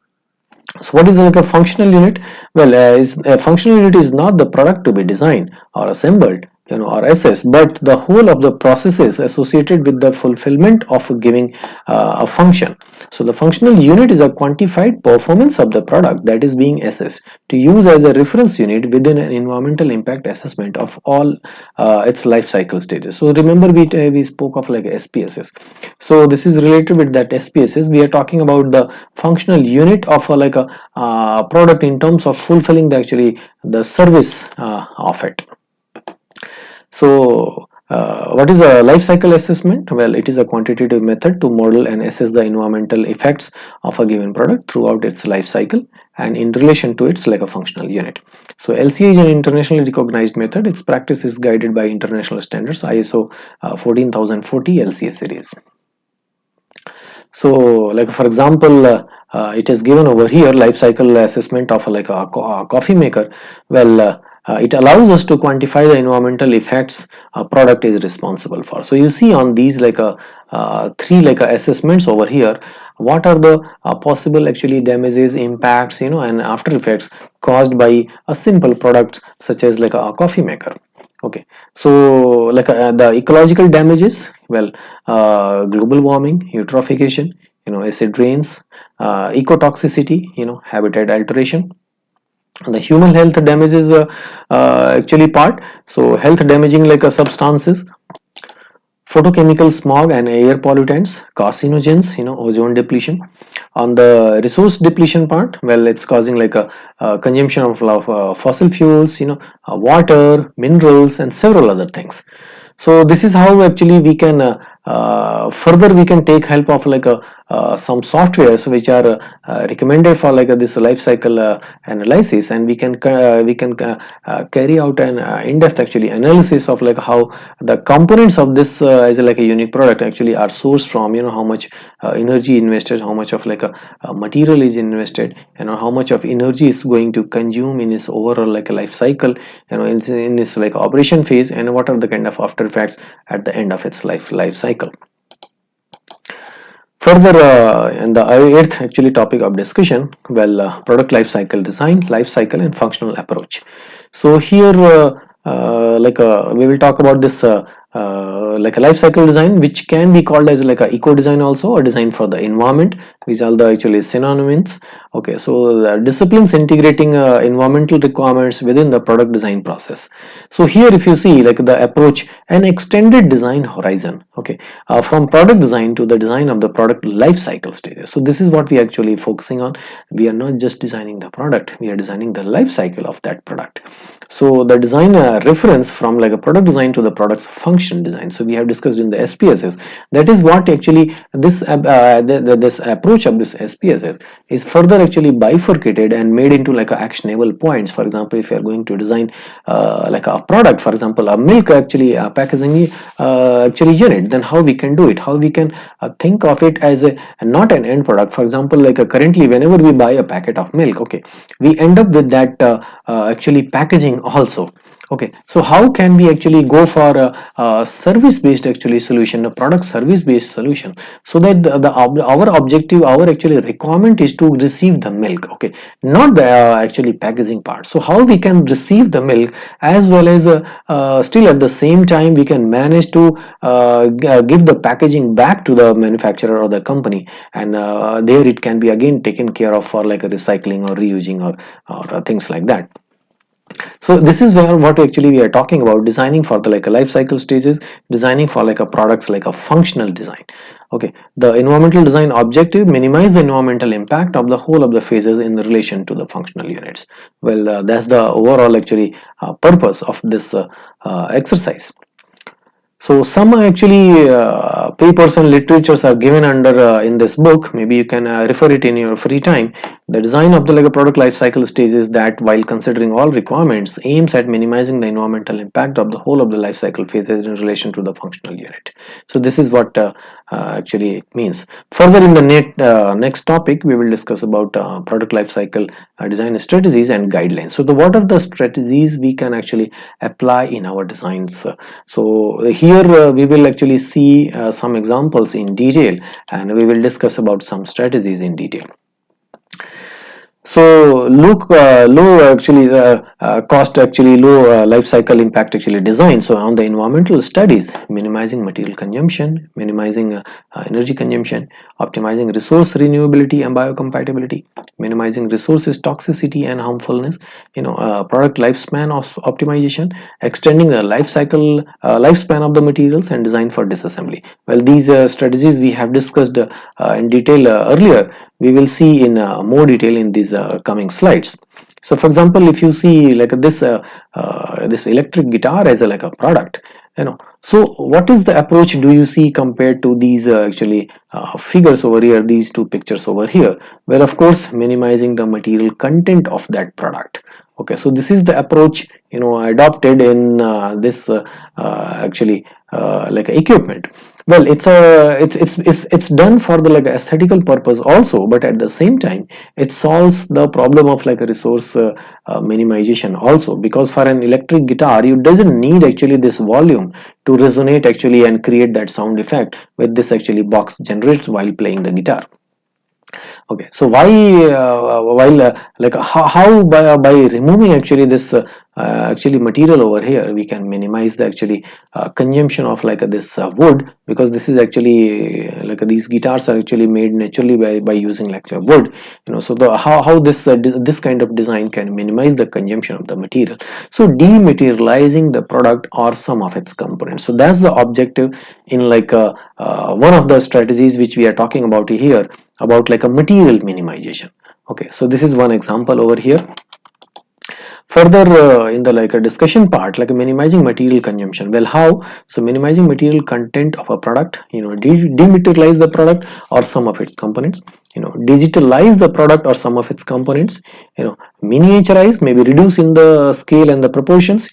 So what is like a functional unit? Well, is a functional unit is not the product to be designed or assembled, or assessed, but the whole of the processes associated with the fulfillment of giving a function. So the functional unit is a quantified performance of the product that is being assessed to use as a reference unit within an environmental impact assessment of all its life cycle stages. So remember we spoke of like SPSS. So this is related with that SPSS. We are talking about the functional unit of like a product in terms of fulfilling the actually the service of it. So what is a life cycle assessment? Well, it is a quantitative method to model and assess the environmental effects of a given product throughout its life cycle and in relation to its like a functional unit. So LCA is an internationally recognized method. Its practice is guided by international standards ISO 14040 LCA series. So like for example, it is given over here life cycle assessment of like a coffee maker. Well, it allows us to quantify the environmental effects a product is responsible for. So you see on these like a three like a assessments over here, what are the possible actually damages, impacts, and after effects caused by a simple product such as like a coffee maker. Okay, so like the ecological damages, well, global warming, eutrophication, acid rains, ecotoxicity, habitat alteration. The human health damages actually part. So health damaging like substances, photochemical smog and air pollutants, carcinogens, ozone depletion. On the resource depletion part, well, it's causing like a consumption of fossil fuels, water, minerals, and several other things. So this is how actually we can further we can take help of like some softwares which are recommended for like this life cycle analysis, and we can carry out an in-depth actually analysis of like how the components of this as like a unique product actually are sourced from, how much energy invested, how much of like a material is invested, how much of energy is going to consume in its overall like a life cycle, in its like operation phase, and what are the kind of after effects at the end of its life cycle. Further, in the eighth actually topic of discussion, well, product life cycle design, life cycle, and functional approach. So here, we will talk about this like a life cycle design, which can be called as like a eco design also, or design for the environment, which are the actually synonyms. Okay, so the disciplines integrating environmental requirements within the product design process. So here, if you see like the approach, an extended design horizon. Okay, from product design to the design of the product life cycle stages. So this is what we are actually focusing on. We are not just designing the product, we are designing the life cycle of that product. So the design reference from like a product design to the product's function design. So we have discussed in the SPSS. That is what actually this this approach of this SPSS is further actually bifurcated and made into like a actionable points. For example, if you are going to design like a product, for example, a milk actually packaging actually unit, then how we can do it? How we can think of it as a not an end product. For example, like currently, whenever we buy a packet of milk, okay, we end up with that actually packaging also. Okay, so how can we actually go for a service based actually solution, a product service based solution, so that our objective, our actually requirement is to receive the milk, okay, not the actually packaging part. So how we can receive the milk, as well as still at the same time we can manage to give the packaging back to the manufacturer or the company, and there it can be again taken care of for like a recycling or reusing or things like that. So this is where what actually we are talking about, designing for the like a life cycle stages, designing for like a products like a functional design. Okay, the environmental design objective, minimize the environmental impact of the whole of the phases in relation to the functional units. Well, that's the overall actually purpose of this exercise. So some actually papers and literatures are given under in this book. Maybe you can refer it in your free time. The design of the like a product life cycle stages that, while considering all requirements, aims at minimizing the environmental impact of the whole of the life cycle phases in relation to the functional unit. So this is what actually it means. Further, in the next topic, we will discuss about product life cycle design strategies and guidelines. So what are the strategies we can actually apply in our designs? So here we will actually see some examples in detail, and we will discuss about some strategies in detail. So low actually cost actually low life cycle impact actually design. So on the environmental studies, minimizing material consumption, minimizing energy consumption, optimizing resource renewability and biocompatibility, minimizing resources toxicity and harmfulness, product lifespan of optimization, extending the life cycle lifespan of the materials, and design for disassembly. Well, these strategies we have discussed in detail earlier. We will see in more detail in these coming slides. So for example, if you see like this electric guitar as like a product, so what is the approach do you see compared to these actually figures over here, these two pictures over here? Well, of course, minimizing the material content of that product. Okay, so this is the approach adopted in this actually like equipment. Well, it's done for the like aesthetical purpose also, but at the same time it solves the problem of like a resource minimization also, because for an electric guitar you doesn't need actually this volume to resonate actually and create that sound effect with this actually box generates while playing the guitar. Okay, so why while like how by removing actually this actually material over here, we can minimize the actually consumption of like this wood, because this is actually like these guitars are actually made naturally by using like wood, so the how this this kind of design can minimize the consumption of the material. So dematerializing the product or some of its components, so that's the objective in like one of the strategies which we are talking about here, about like a material minimization. Okay, so this is one example over here. Further in the like a discussion part, like minimizing material consumption. Well, how? So minimizing material content of a product, dematerialize the product or some of its components, digitalize the product or some of its components, miniaturize, maybe reduce in the scale and the proportions,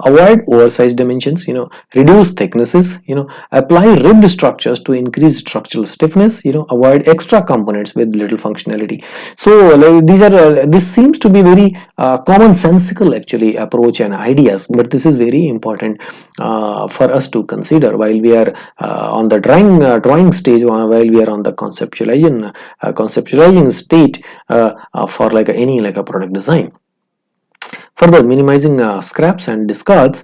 avoid oversized dimensions, reduce thicknesses, apply ribbed structures to increase structural stiffness, avoid extra components with little functionality. So like, this seems to be very commonsensical actually approach and ideas, but this is very important for us to consider while we are on the drawing stage, while we are on the conceptualizing state for like any like a product design. Further, minimizing scraps and discards,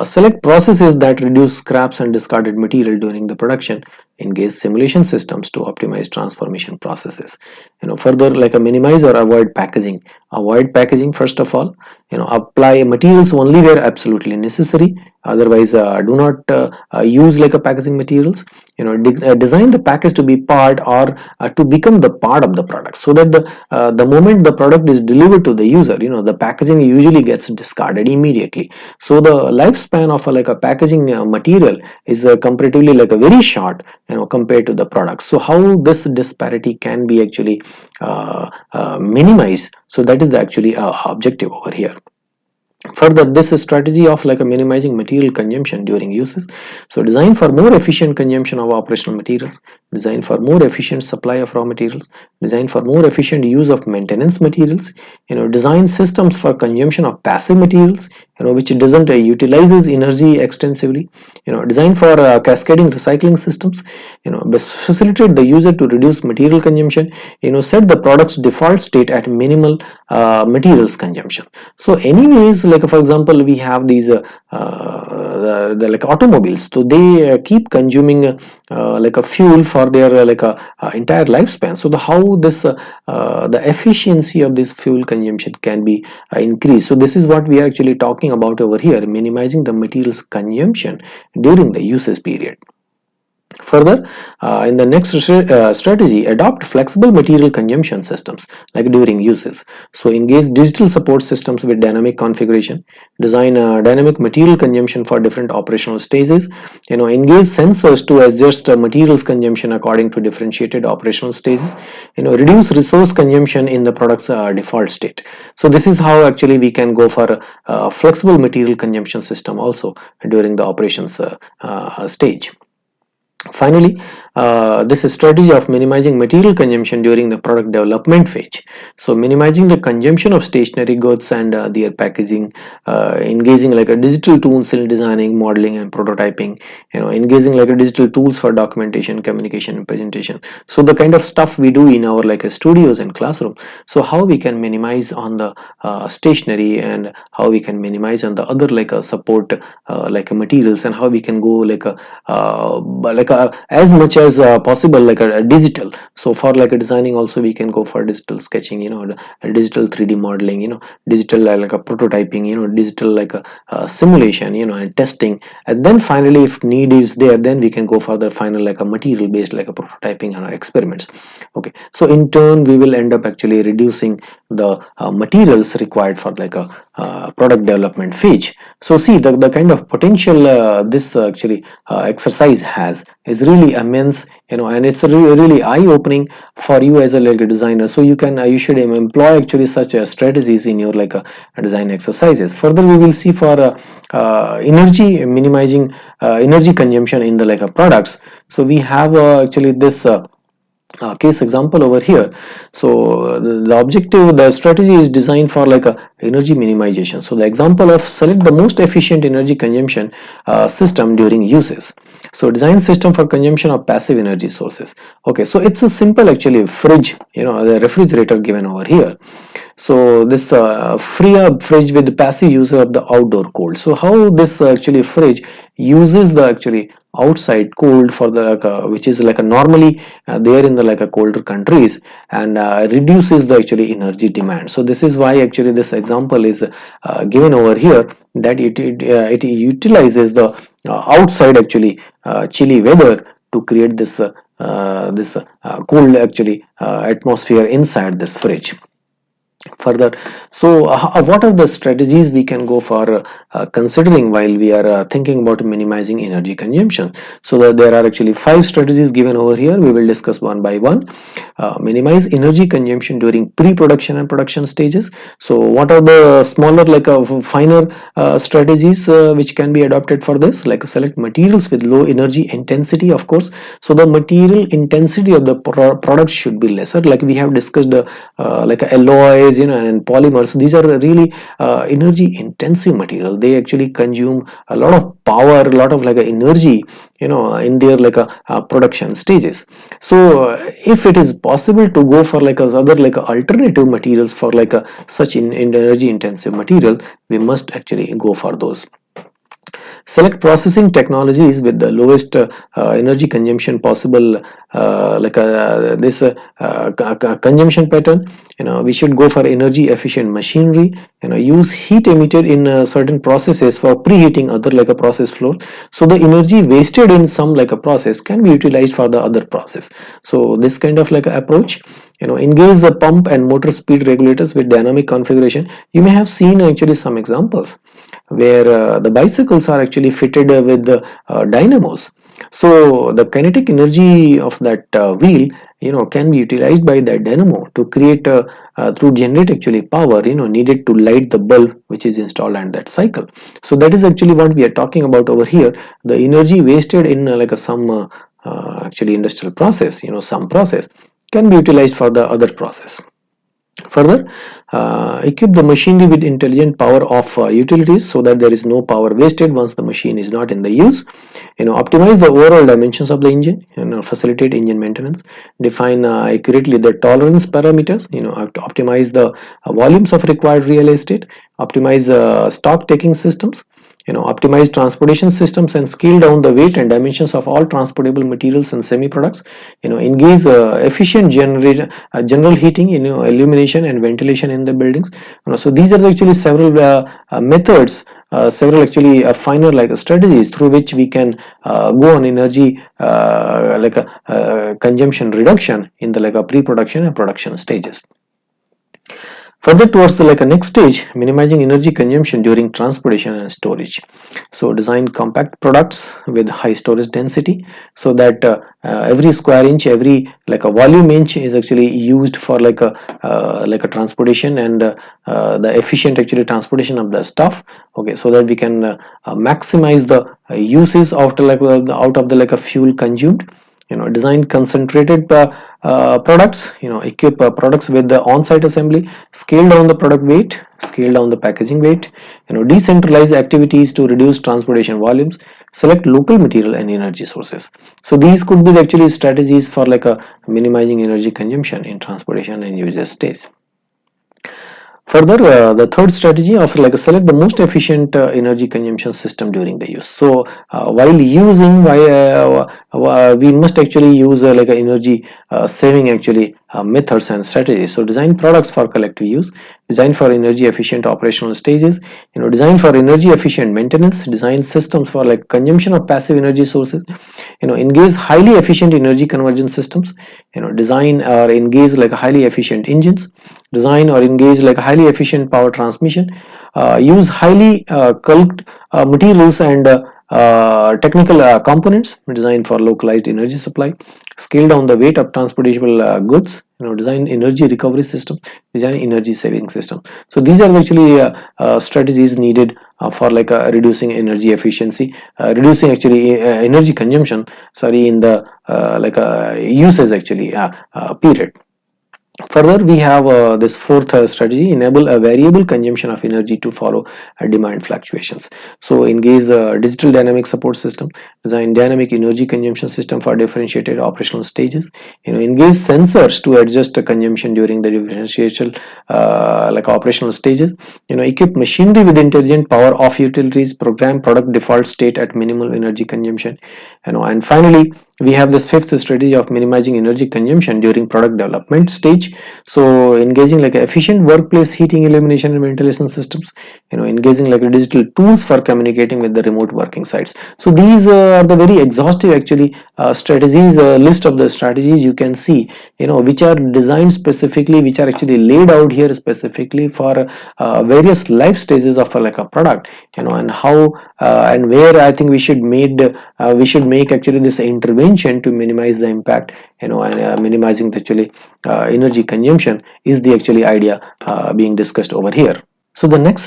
select processes that reduce scraps and discarded material during the production. Engage simulation systems to optimize transformation processes. Further, like a minimize or avoid packaging. Avoid packaging first of all. Apply materials only where absolutely necessary. Otherwise, do not use like a packaging materials. Design the package to be part or to become the part of the product, so that the moment the product is delivered to the user, the packaging usually gets discarded immediately. So the lifespan of like a packaging material is comparatively like a very short, compared to the product. So how this disparity can be actually minimized? So that is the actually objective over here. Further, this strategy of like a minimizing material consumption during uses. So design for more efficient consumption of operational materials, design for more efficient supply of raw materials, design for more efficient use of maintenance materials, design systems for consumption of passive materials, which doesn't utilizes energy extensively, designed for cascading recycling systems, facilitate the user to reduce material consumption, set the product's default state at minimal materials consumption. So anyways, like for example, we have these the like automobiles, so they keep consuming like a fuel for their entire lifespan. So the how this the efficiency of this fuel consumption can be increased. So this is what we are actually talking about over here, minimizing the materials consumption during the usage period. Further, in the next strategy, adopt flexible material consumption systems like during uses. So engage digital support systems with dynamic configuration, design dynamic material consumption for different operational stages, engage sensors to adjust materials consumption according to differentiated operational stages, reduce resource consumption in the product's default state. So this is how actually we can go for a flexible material consumption system also during the operations stage. Finally, this is strategy of minimizing material consumption during the product development phase. So minimizing the consumption of stationary goods and their packaging, engaging like a digital tools in designing, modeling and prototyping, engaging like a digital tools for documentation, communication and presentation. So the kind of stuff we do in our like a studios and classroom. So how we can minimize on the stationary, and how we can minimize on the other like a support materials, and how we can go as much as possible like a digital. So for like a designing also we can go for digital sketching, a digital 3D modeling, digital like a prototyping, digital like a simulation, and testing. And then finally, if need is there, then we can go for the final like a material based like a prototyping and experiments. Okay, so in turn we will end up actually reducing the materials required for like a product development phase. So see the kind of potential this actually exercise has is really immense, and it's really eye-opening for you as a like a designer. So you can you should employ actually such strategies in your like design exercises. Further, we will see for energy minimizing energy consumption in the like products. So we have actually this case example over here. So the objective, the strategy is designed for like a energy minimization. So the example of select the most efficient energy consumption system during uses. So design system for consumption of passive energy sources. Okay, so it's a simple actually fridge, the refrigerator given over here. So this free up fridge with passive user of the outdoor cold. So how this actually fridge uses the actually outside cold for the which is like a normally there in the like a colder countries, and reduces the actually energy demand. So this is why actually this example is given over here, that it utilizes the outside actually chilly weather to create this cold actually atmosphere inside this fridge. Further, so what are the strategies we can go for considering while we are thinking about minimizing energy consumption? So that there are actually 5 strategies given over here. We will discuss one by one. Minimize energy consumption during pre-production and production stages. So what are the smaller like finer strategies which can be adopted for this? Like select materials with low energy intensity, of course. So the material intensity of the product should be lesser, like we have discussed like alloys, and polymers. These are really energy intensive material. They actually consume a lot of power, a lot of like energy, in their like production stages. So if it is possible to go for like other like alternative materials for like such in energy intensive material, we must actually go for those. Select processing technologies with the lowest energy consumption possible, this consumption pattern. We should go for energy efficient machinery. Use heat emitted in certain processes for preheating other like a process flow, so the energy wasted in some like a process can be utilized for the other process. So this kind of like approach. Engage the pump and motor speed regulators with dynamic configuration. You may have seen actually some examples where the bicycles are actually fitted with the dynamos. So the kinetic energy of that wheel, can be utilized by that dynamo to create through generate actually power, needed to light the bulb which is installed on that cycle. So that is actually what we are talking about over here. The energy wasted in some actually industrial process, some process can be utilized for the other process. Further, equip the machinery with intelligent power of utilities so that there is no power wasted once the machine is not in the use. Optimize the overall dimensions of the engine, facilitate engine maintenance, define accurately the tolerance parameters, optimize the volumes of required real estate, optimize stock taking systems, optimize transportation systems and scale down the weight and dimensions of all transportable materials and semi products, engage efficient general heating, illumination and ventilation in the buildings. So these are actually several methods, several actually finer like strategies through which we can go on energy consumption reduction in the like a pre-production and production stages. Further towards the like a next stage, minimizing energy consumption during transportation and storage. So design compact products with high storage density so that every square inch, every like a volume inch is actually used for like a transportation and the efficient actually transportation of the stuff. Okay, so that we can maximize the uses of the like out of the like a fuel consumed. Design concentrated products, equip products with the on-site assembly, scale down the product weight, scale down the packaging weight, decentralize activities to reduce transportation volumes, select local material and energy sources. So these could be actually strategies for like a minimizing energy consumption in transportation and user stays. Further, the third strategy of like select the most efficient energy consumption system during the use. So while using, we must actually use like a energy saving actually methods and strategies. So design products for collective use, design for energy efficient operational stages, design for energy efficient maintenance, design systems for like consumption of passive energy sources, engage highly efficient energy conversion systems, design or engage like highly efficient engines, design or engage like highly efficient power transmission, use highly bulked materials and technical components, design for localized energy supply, scale down the weight of transportable goods, design energy recovery system, design energy saving system. So these are actually strategies needed for like reducing energy efficiency, reducing actually energy consumption, sorry, in the usage actually period. Further, we have this fourth strategy, enable a variable consumption of energy to follow demand fluctuations. So engage digital dynamic support system, design dynamic energy consumption system for differentiated operational stages, engage sensors to adjust the consumption during the differential like operational stages, equip machinery with intelligent power off utilities, program product default state at minimal energy consumption, and finally we have this fifth strategy of minimizing energy consumption during product development stage. So engaging like efficient workplace heating, illumination and ventilation systems, engaging like digital tools for communicating with the remote working sites. So these are the very exhaustive actually strategies, list of the strategies you can see, which are designed specifically, which are actually laid out here specifically for various life stages of like a product, and how and where I think we should make actually this intervention to minimize the impact, and minimizing the actually energy consumption is the actually idea being discussed over here. So the next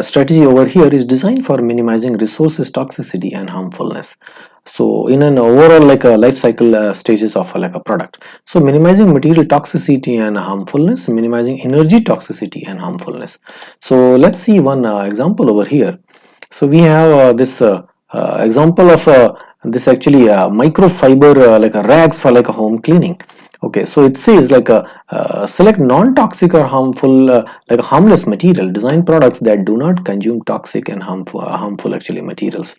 strategy over here is designed for minimizing resources toxicity and harmfulness. So in an overall like a life cycle stages of like a product, so minimizing material toxicity and harmfulness, minimizing energy toxicity and harmfulness. So let's see one example over here. So we have this example of this actually microfiber like a rags for like a home cleaning. Okay, so it says like a select non-toxic or harmful like harmless material, design products that do not consume toxic and harmful actually materials.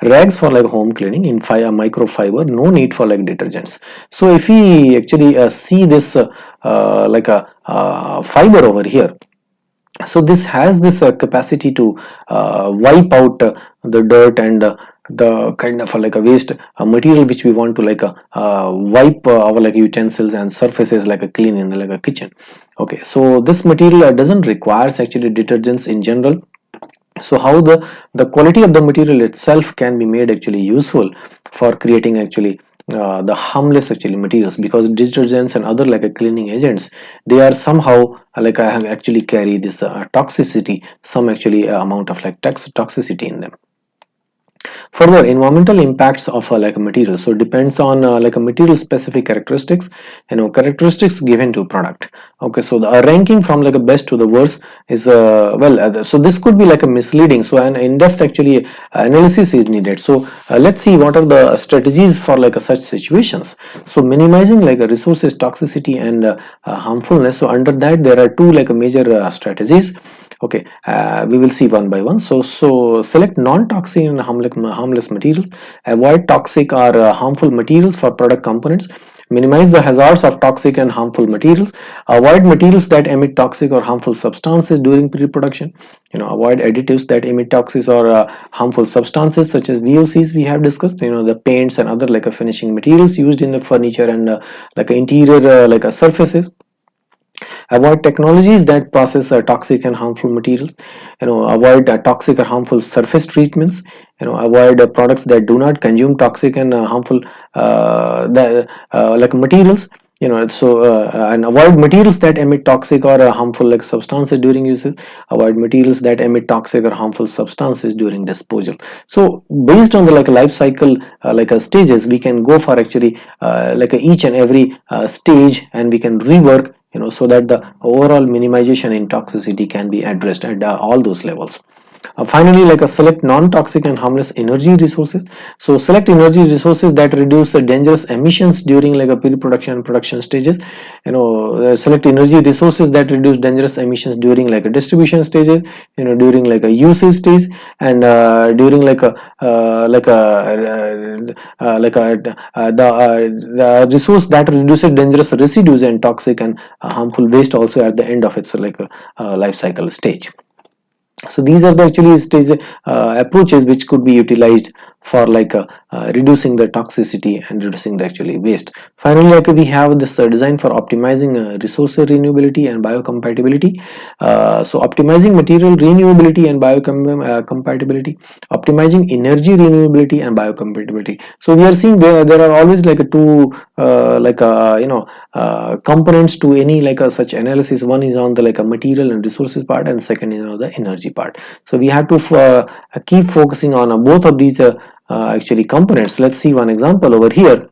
Rags for like home cleaning in microfiber, no need for like detergents. So if we actually see this like a fiber over here, so this has this capacity to wipe out the dirt and the kind of like a waste material which we want to like wipe our like utensils and surfaces like a clean in like a kitchen. Okay, so this material doesn't requires actually detergents in general. So how the quality of the material itself can be made actually useful for creating actually the harmless actually materials, because detergents and other like a cleaning agents, they are somehow like actually carry this toxicity, some actually amount of like toxicity in them. Further, environmental impacts of like a material, so depends on like a material specific characteristics, characteristics given to product. Okay, so the ranking from like a best to the worst is so this could be like a misleading, so an in-depth actually analysis is needed. So let's see what are the strategies for like such situations. So minimizing like a resources toxicity and harmfulness, so under that there are two like a major strategies. Okay, we will see one by one. So select non-toxic and harmless materials, avoid toxic or harmful materials for product components, minimize the hazards of toxic and harmful materials, avoid materials that emit toxic or harmful substances during pre-production, avoid additives that emit toxic or harmful substances such as VOCs we have discussed, the paints and other like a finishing materials used in the furniture and like interior surfaces. Avoid technologies that process toxic and harmful materials, avoid toxic or harmful surface treatments, avoid products that do not consume toxic and harmful like materials, and avoid materials that emit toxic or harmful like substances during uses, avoid materials that emit toxic or harmful substances during disposal. So based on the like life cycle stages, we can go for actually each and every stage, and we can rework, so that the overall minimization in toxicity can be addressed at all those levels. Finally, like a select non-toxic and harmless energy resources. So select energy resources that reduce the dangerous emissions during like a pre-production and production stages. Select energy resources that reduce dangerous emissions during like a distribution stages, during like a usage stage, and during like a the resource that reduces dangerous residues and toxic and harmful waste also at the end of its life cycle stage. So these are the actually stage approaches which could be utilized for reducing the toxicity and reducing the actually waste. Finally, we have this design for optimizing resource renewability and biocompatibility. So optimizing material renewability and biocompatibility, optimizing energy renewability and biocompatibility. So we are seeing there are always like a two components to any such analysis. One is on the like a material and resources part, and second is on the energy part. So we have to keep focusing on both of these actually components. Let's see one example over here.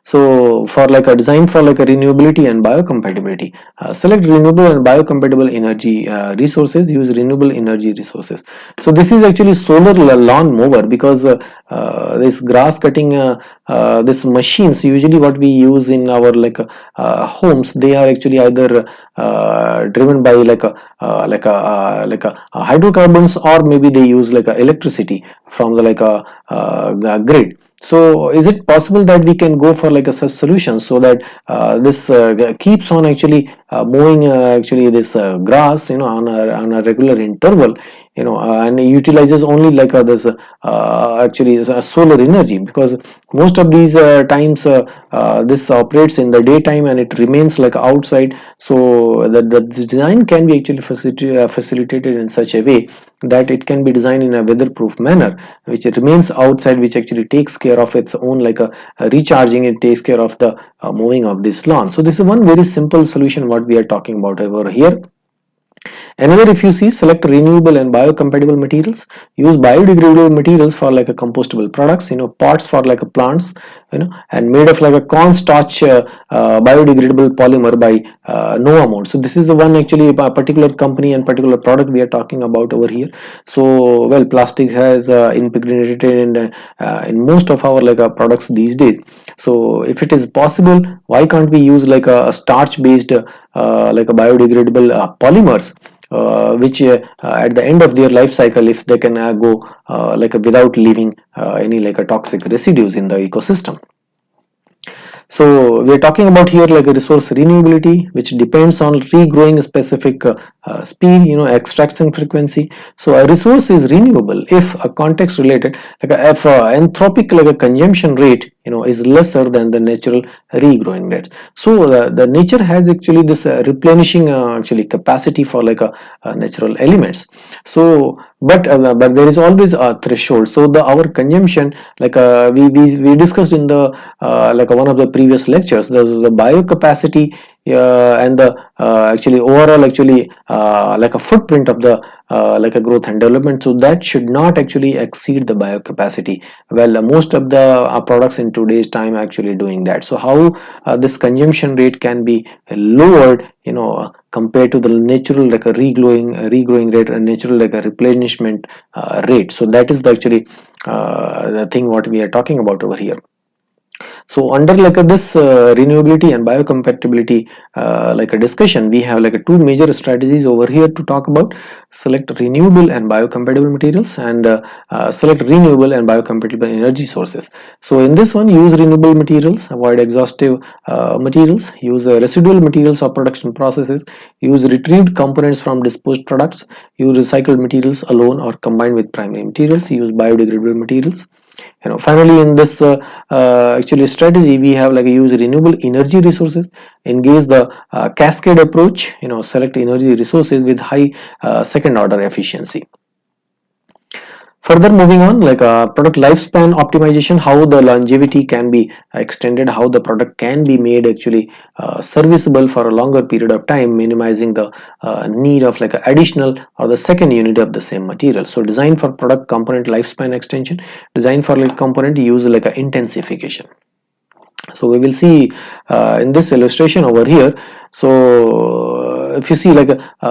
So for like a design for like a renewability and biocompatibility, select renewable and biocompatible energy resources, use renewable energy resources. So this is actually solar lawn mower, because this grass cutting this machines, usually what we use in our homes, they are actually either driven by hydrocarbons, or maybe they use electricity from the grid. So is it possible that we can go for such solution, so that this keeps on actually mowing actually this grass on a regular interval, and utilizes only this actually solar energy, because most of these times this operates in the daytime and it remains outside. So the design can be actually facilitated in such a way that it can be designed in a weatherproof manner, which remains outside, which actually takes care of its own recharging. It takes care of the mowing of this lawn. So this is one very simple solution what we are talking about over here. Another, if you see, select renewable and biocompatible materials, use biodegradable materials for a compostable products, pots for plants, and made of a cornstarch biodegradable polymer by Nova Mode. So this is the one actually a particular company and particular product we are talking about over here. So well, plastic has impregnated in most of our products these days. So if it is possible, why can't we use a starch based biodegradable polymers, which at the end of their life cycle, if they can go without leaving any toxic residues in the ecosystem. So we are talking about here a resource renewability, which depends on regrowing specific speed, extraction frequency. So a resource is renewable if a context related, if anthropic consumption rate is lesser than the natural regrowing rate. So the nature has actually this replenishing actually capacity for natural elements. So but there is always a threshold. So our consumption, we discussed in the one of the previous lectures, the biocapacity and the actually overall actually a footprint of the like a growth and development, so that should not actually exceed the biocapacity. Well, most of the products in today's time actually doing that. So how this consumption rate can be lowered, compared to the natural like a regrowing rate and natural like a replenishment rate. So that is the actually the thing what we are talking about over here. So under like this renewability and biocompatibility like a discussion, we have like two major strategies over here to talk about: select renewable and biocompatible materials, and select renewable and biocompatible energy sources. So in this one, use renewable materials, avoid exhaustive materials, use residual materials of production processes, use retrieved components from disposed products, use recycled materials alone or combined with primary materials, use biodegradable materials. Finally, in this actually strategy, we have like use renewable energy resources, engage the cascade approach, select energy resources with high second order efficiency. Further moving on, like product lifespan optimization, how the longevity can be extended, how the product can be made actually serviceable for a longer period of time, minimizing the need of like additional or the second unit of the same material. So design for product component lifespan extension, design for like component use like a intensification. So we will see in this illustration over here. So if you see like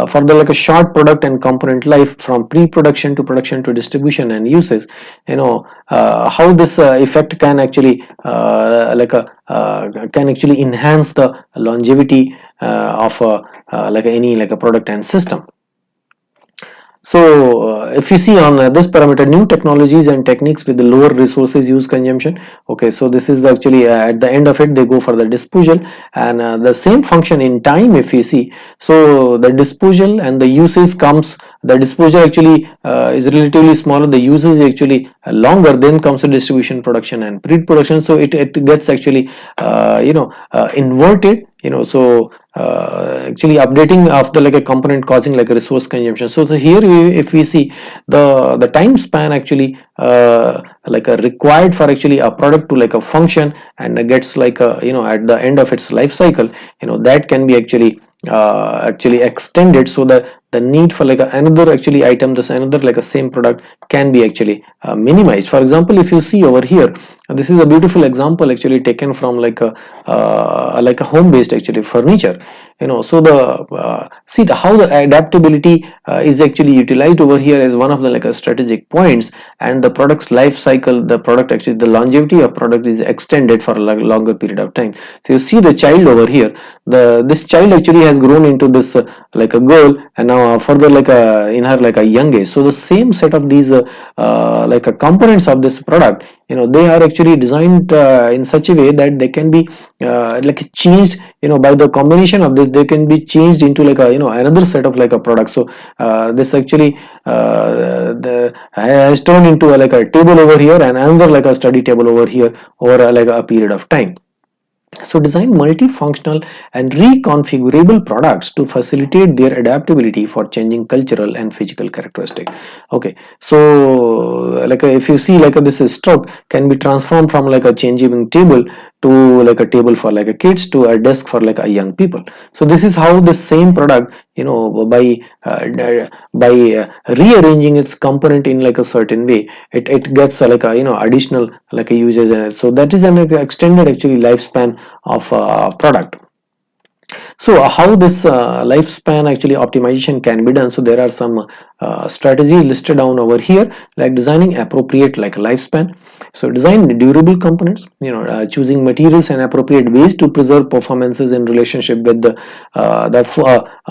for the like a short product and component life from pre-production to production to distribution and uses, how this effect can actually can actually enhance the longevity of like any like a product and system. So if you see on this parameter, new technologies and techniques with the lower resources use consumption. Okay, so this is the actually at the end of it they go for the disposal, and the same function in time if you see. So the disposal and the usage comes, the disposal actually is relatively smaller, the usage is actually longer, then comes the distribution, production and pre-production. So it gets actually inverted, so actually updating of the like a component causing like a resource consumption. So here if we see the time span actually like a required for actually a product to like a function and gets like a at the end of its life cycle, that can be actually extended, so that the need for like another actually item, this another like a same product can be actually minimized. For example, if you see over here, this is a beautiful example actually taken from like a home based actually furniture. So the see the how the adaptability is actually utilized over here as one of the like a strategic points, and the product's life cycle, the product actually the longevity of product is extended for a longer period of time. So you see the child over here, this child actually has grown into this like a girl, and now further like in her like a young age. So the same set of these like components of this product, they are actually designed in such a way that they can be like changed, by the combination of this they can be changed into like a another set of like a product. So this actually has turned into like a table over here and another like a study table over here over like a period of time. So design multifunctional and reconfigurable products to facilitate their adaptability for changing cultural and physical characteristics. Okay, so like if you see like this stroke can be transformed from like a changeable table to like a table for like a kids to a desk for like a young people. So this is how the same product, by rearranging its component in like a certain way, it gets like a additional like a usage in it. So that is an extended actually lifespan of product. So how this lifespan actually optimization can be done? So there are some strategies listed down over here, like designing appropriate like lifespan. So design durable components, choosing materials and appropriate ways to preserve performances in relationship with the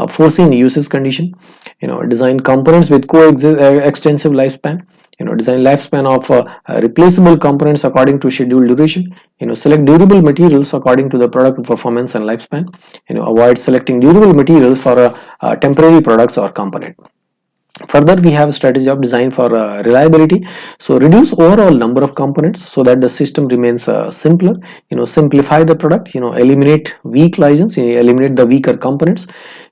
foreseen usage condition. Design components with extensive lifespan. Design lifespan of replaceable components according to scheduled duration. Select durable materials according to the product performance and lifespan. Avoid selecting durable materials for temporary products or component. Further, we have a strategy of design for reliability. So reduce overall number of components so that the system remains simpler. Simplify the product. Eliminate weak license, eliminate the weaker components.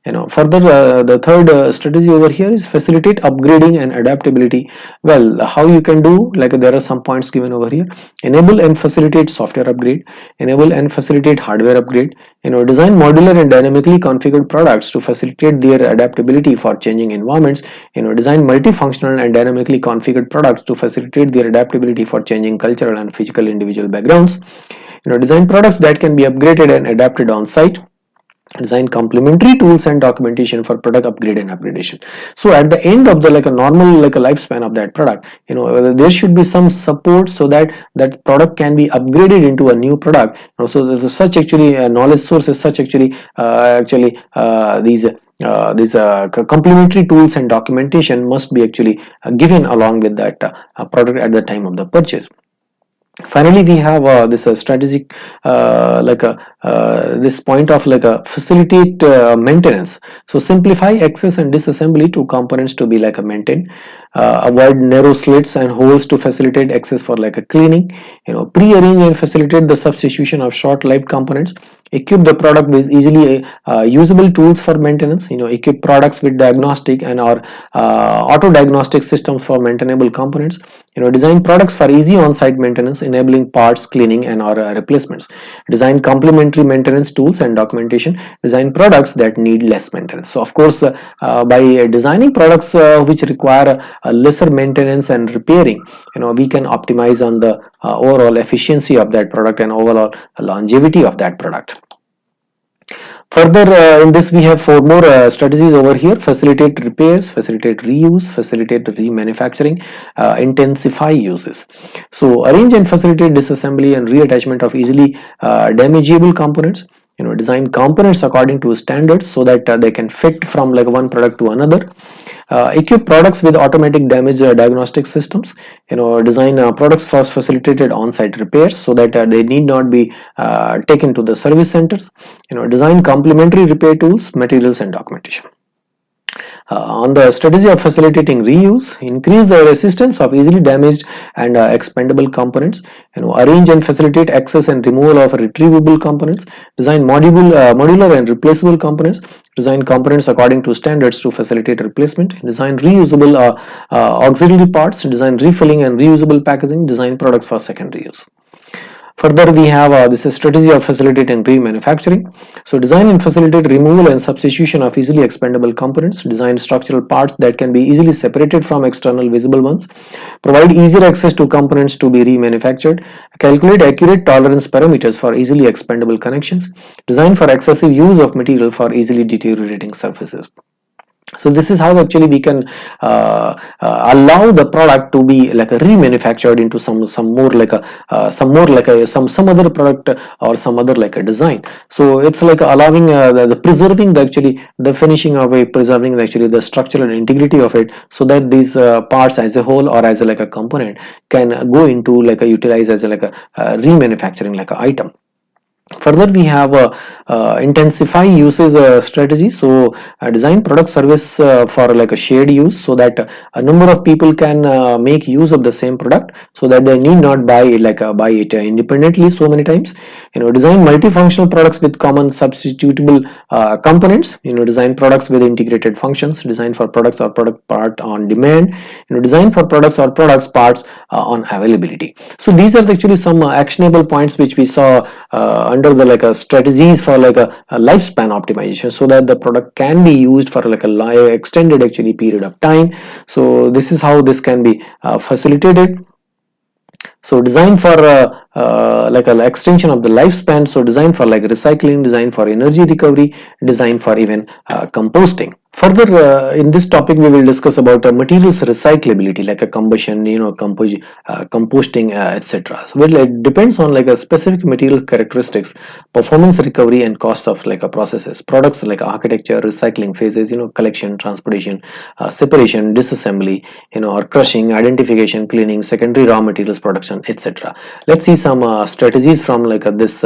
Further, the third strategy over here is facilitate upgrading and adaptability. Well, how you can do, like there are some points given over here. Enable and facilitate software upgrade, enable and facilitate hardware upgrade, design modular and dynamically configured products to facilitate their adaptability for changing environments, design multifunctional and dynamically configured products to facilitate their adaptability for changing cultural and physical individual backgrounds, design products that can be upgraded and adapted on site, design complementary tools and documentation for product upgrade and upgradation. So at the end of the like a normal like a lifespan of that product, there should be some support so that that product can be upgraded into a new product. So there's such actually knowledge sources, such actually these complementary tools and documentation must be actually given along with that product at the time of the purchase. Finally, we have this strategic this point of like a facilitate maintenance. So simplify access and disassembly to components to be like a maintained, avoid narrow slits and holes to facilitate access for like a cleaning, pre-arrange and facilitate the substitution of short-lived components, equip the product with easily usable tools for maintenance, equip products with diagnostic and or auto diagnostic systems for maintainable components, design products for easy on-site maintenance enabling parts cleaning and or replacements, design complementary maintenance tools and documentation, design products that need less maintenance. So of course by designing products which require lesser maintenance and repairing, we can optimize on the overall efficiency of that product and overall longevity of that product. Further, in this we have 4 more strategies over here: facilitate repairs, facilitate reuse, facilitate remanufacturing, intensify uses. So arrange and facilitate disassembly and reattachment of easily damageable components. Design components according to standards so that they can fit from like one product to another. Equip products with automatic damage diagnostic systems. Design products for facilitated on-site repairs so that they need not be taken to the service centers. Design complementary repair tools, materials and documentation. On the strategy of facilitating reuse, increase the resistance of easily damaged and expendable components. Arrange and facilitate access and removal of retrievable components. Design modular and replaceable components. Design components according to standards to facilitate replacement. Design reusable auxiliary parts. Design refilling and reusable packaging. Design products for secondary use. Further, we have this strategy of facilitating remanufacturing. So design and facilitate removal and substitution of easily expendable components. Design structural parts that can be easily separated from external visible ones. Provide easier access to components to be remanufactured. Calculate accurate tolerance parameters for easily expendable connections. Design for excessive use of material for easily deteriorating surfaces. So this is how actually we can allow the product to be like a remanufactured into some other product or some other like a design. So it's like allowing the preserving the actually the finishing of it, preserving actually the structural integrity of it, so that these parts as a whole or as a, like a component can go into like a utilize as a, like a remanufacturing like a item. Further, we have intensify uses strategy. So design product service for like a shared use so that a number of people can make use of the same product, so that they need not buy it independently so many times. Design multifunctional products with common substitutable components. Design products with integrated functions. Design for products or product part on demand. Design for products or products parts on availability. So these are actually some actionable points which we saw under the like a strategies for like a lifespan optimization, so that the product can be used for like a extended actually period of time. So this is how this can be facilitated. So design for like an extension of the lifespan. So design for like recycling, design for energy recovery, design for even composting. Further, in this topic we will discuss about materials recyclability, like a combustion, composting, etc. So it depends on like a specific material characteristics, performance recovery and cost of like a processes. Products like architecture, recycling phases, collection, transportation, separation, disassembly, or crushing, identification, cleaning, secondary raw materials production, etc. Let's see some strategies from like this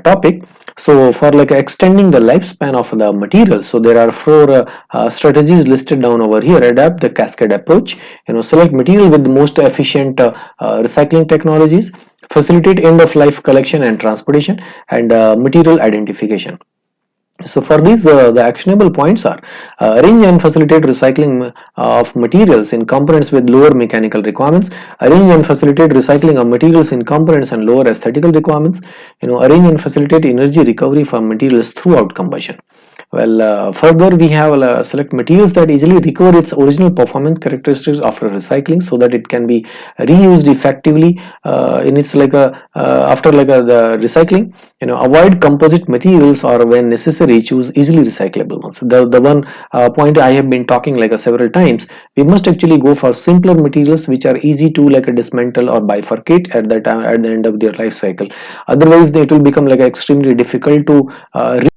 topic. So for like extending the lifespan of the material, so there are 4 strategies listed down over here. Adapt the cascade approach, select material with the most efficient recycling technologies, facilitate end of life collection and transportation, and material identification. So for these, the actionable points are arrange and facilitate recycling of materials in components with lower mechanical requirements. Arrange and facilitate recycling of materials in components and lower aesthetical requirements. Arrange and facilitate energy recovery from materials throughout combustion. Well, further we have select materials that easily recover its original performance characteristics after recycling, so that it can be reused effectively in its like a after like a the recycling. Avoid composite materials, or when necessary choose easily recyclable ones. The one point I have been talking like several times, we must actually go for simpler materials which are easy to like a dismantle or bifurcate at the time at the end of their life cycle. Otherwise it will become like extremely difficult to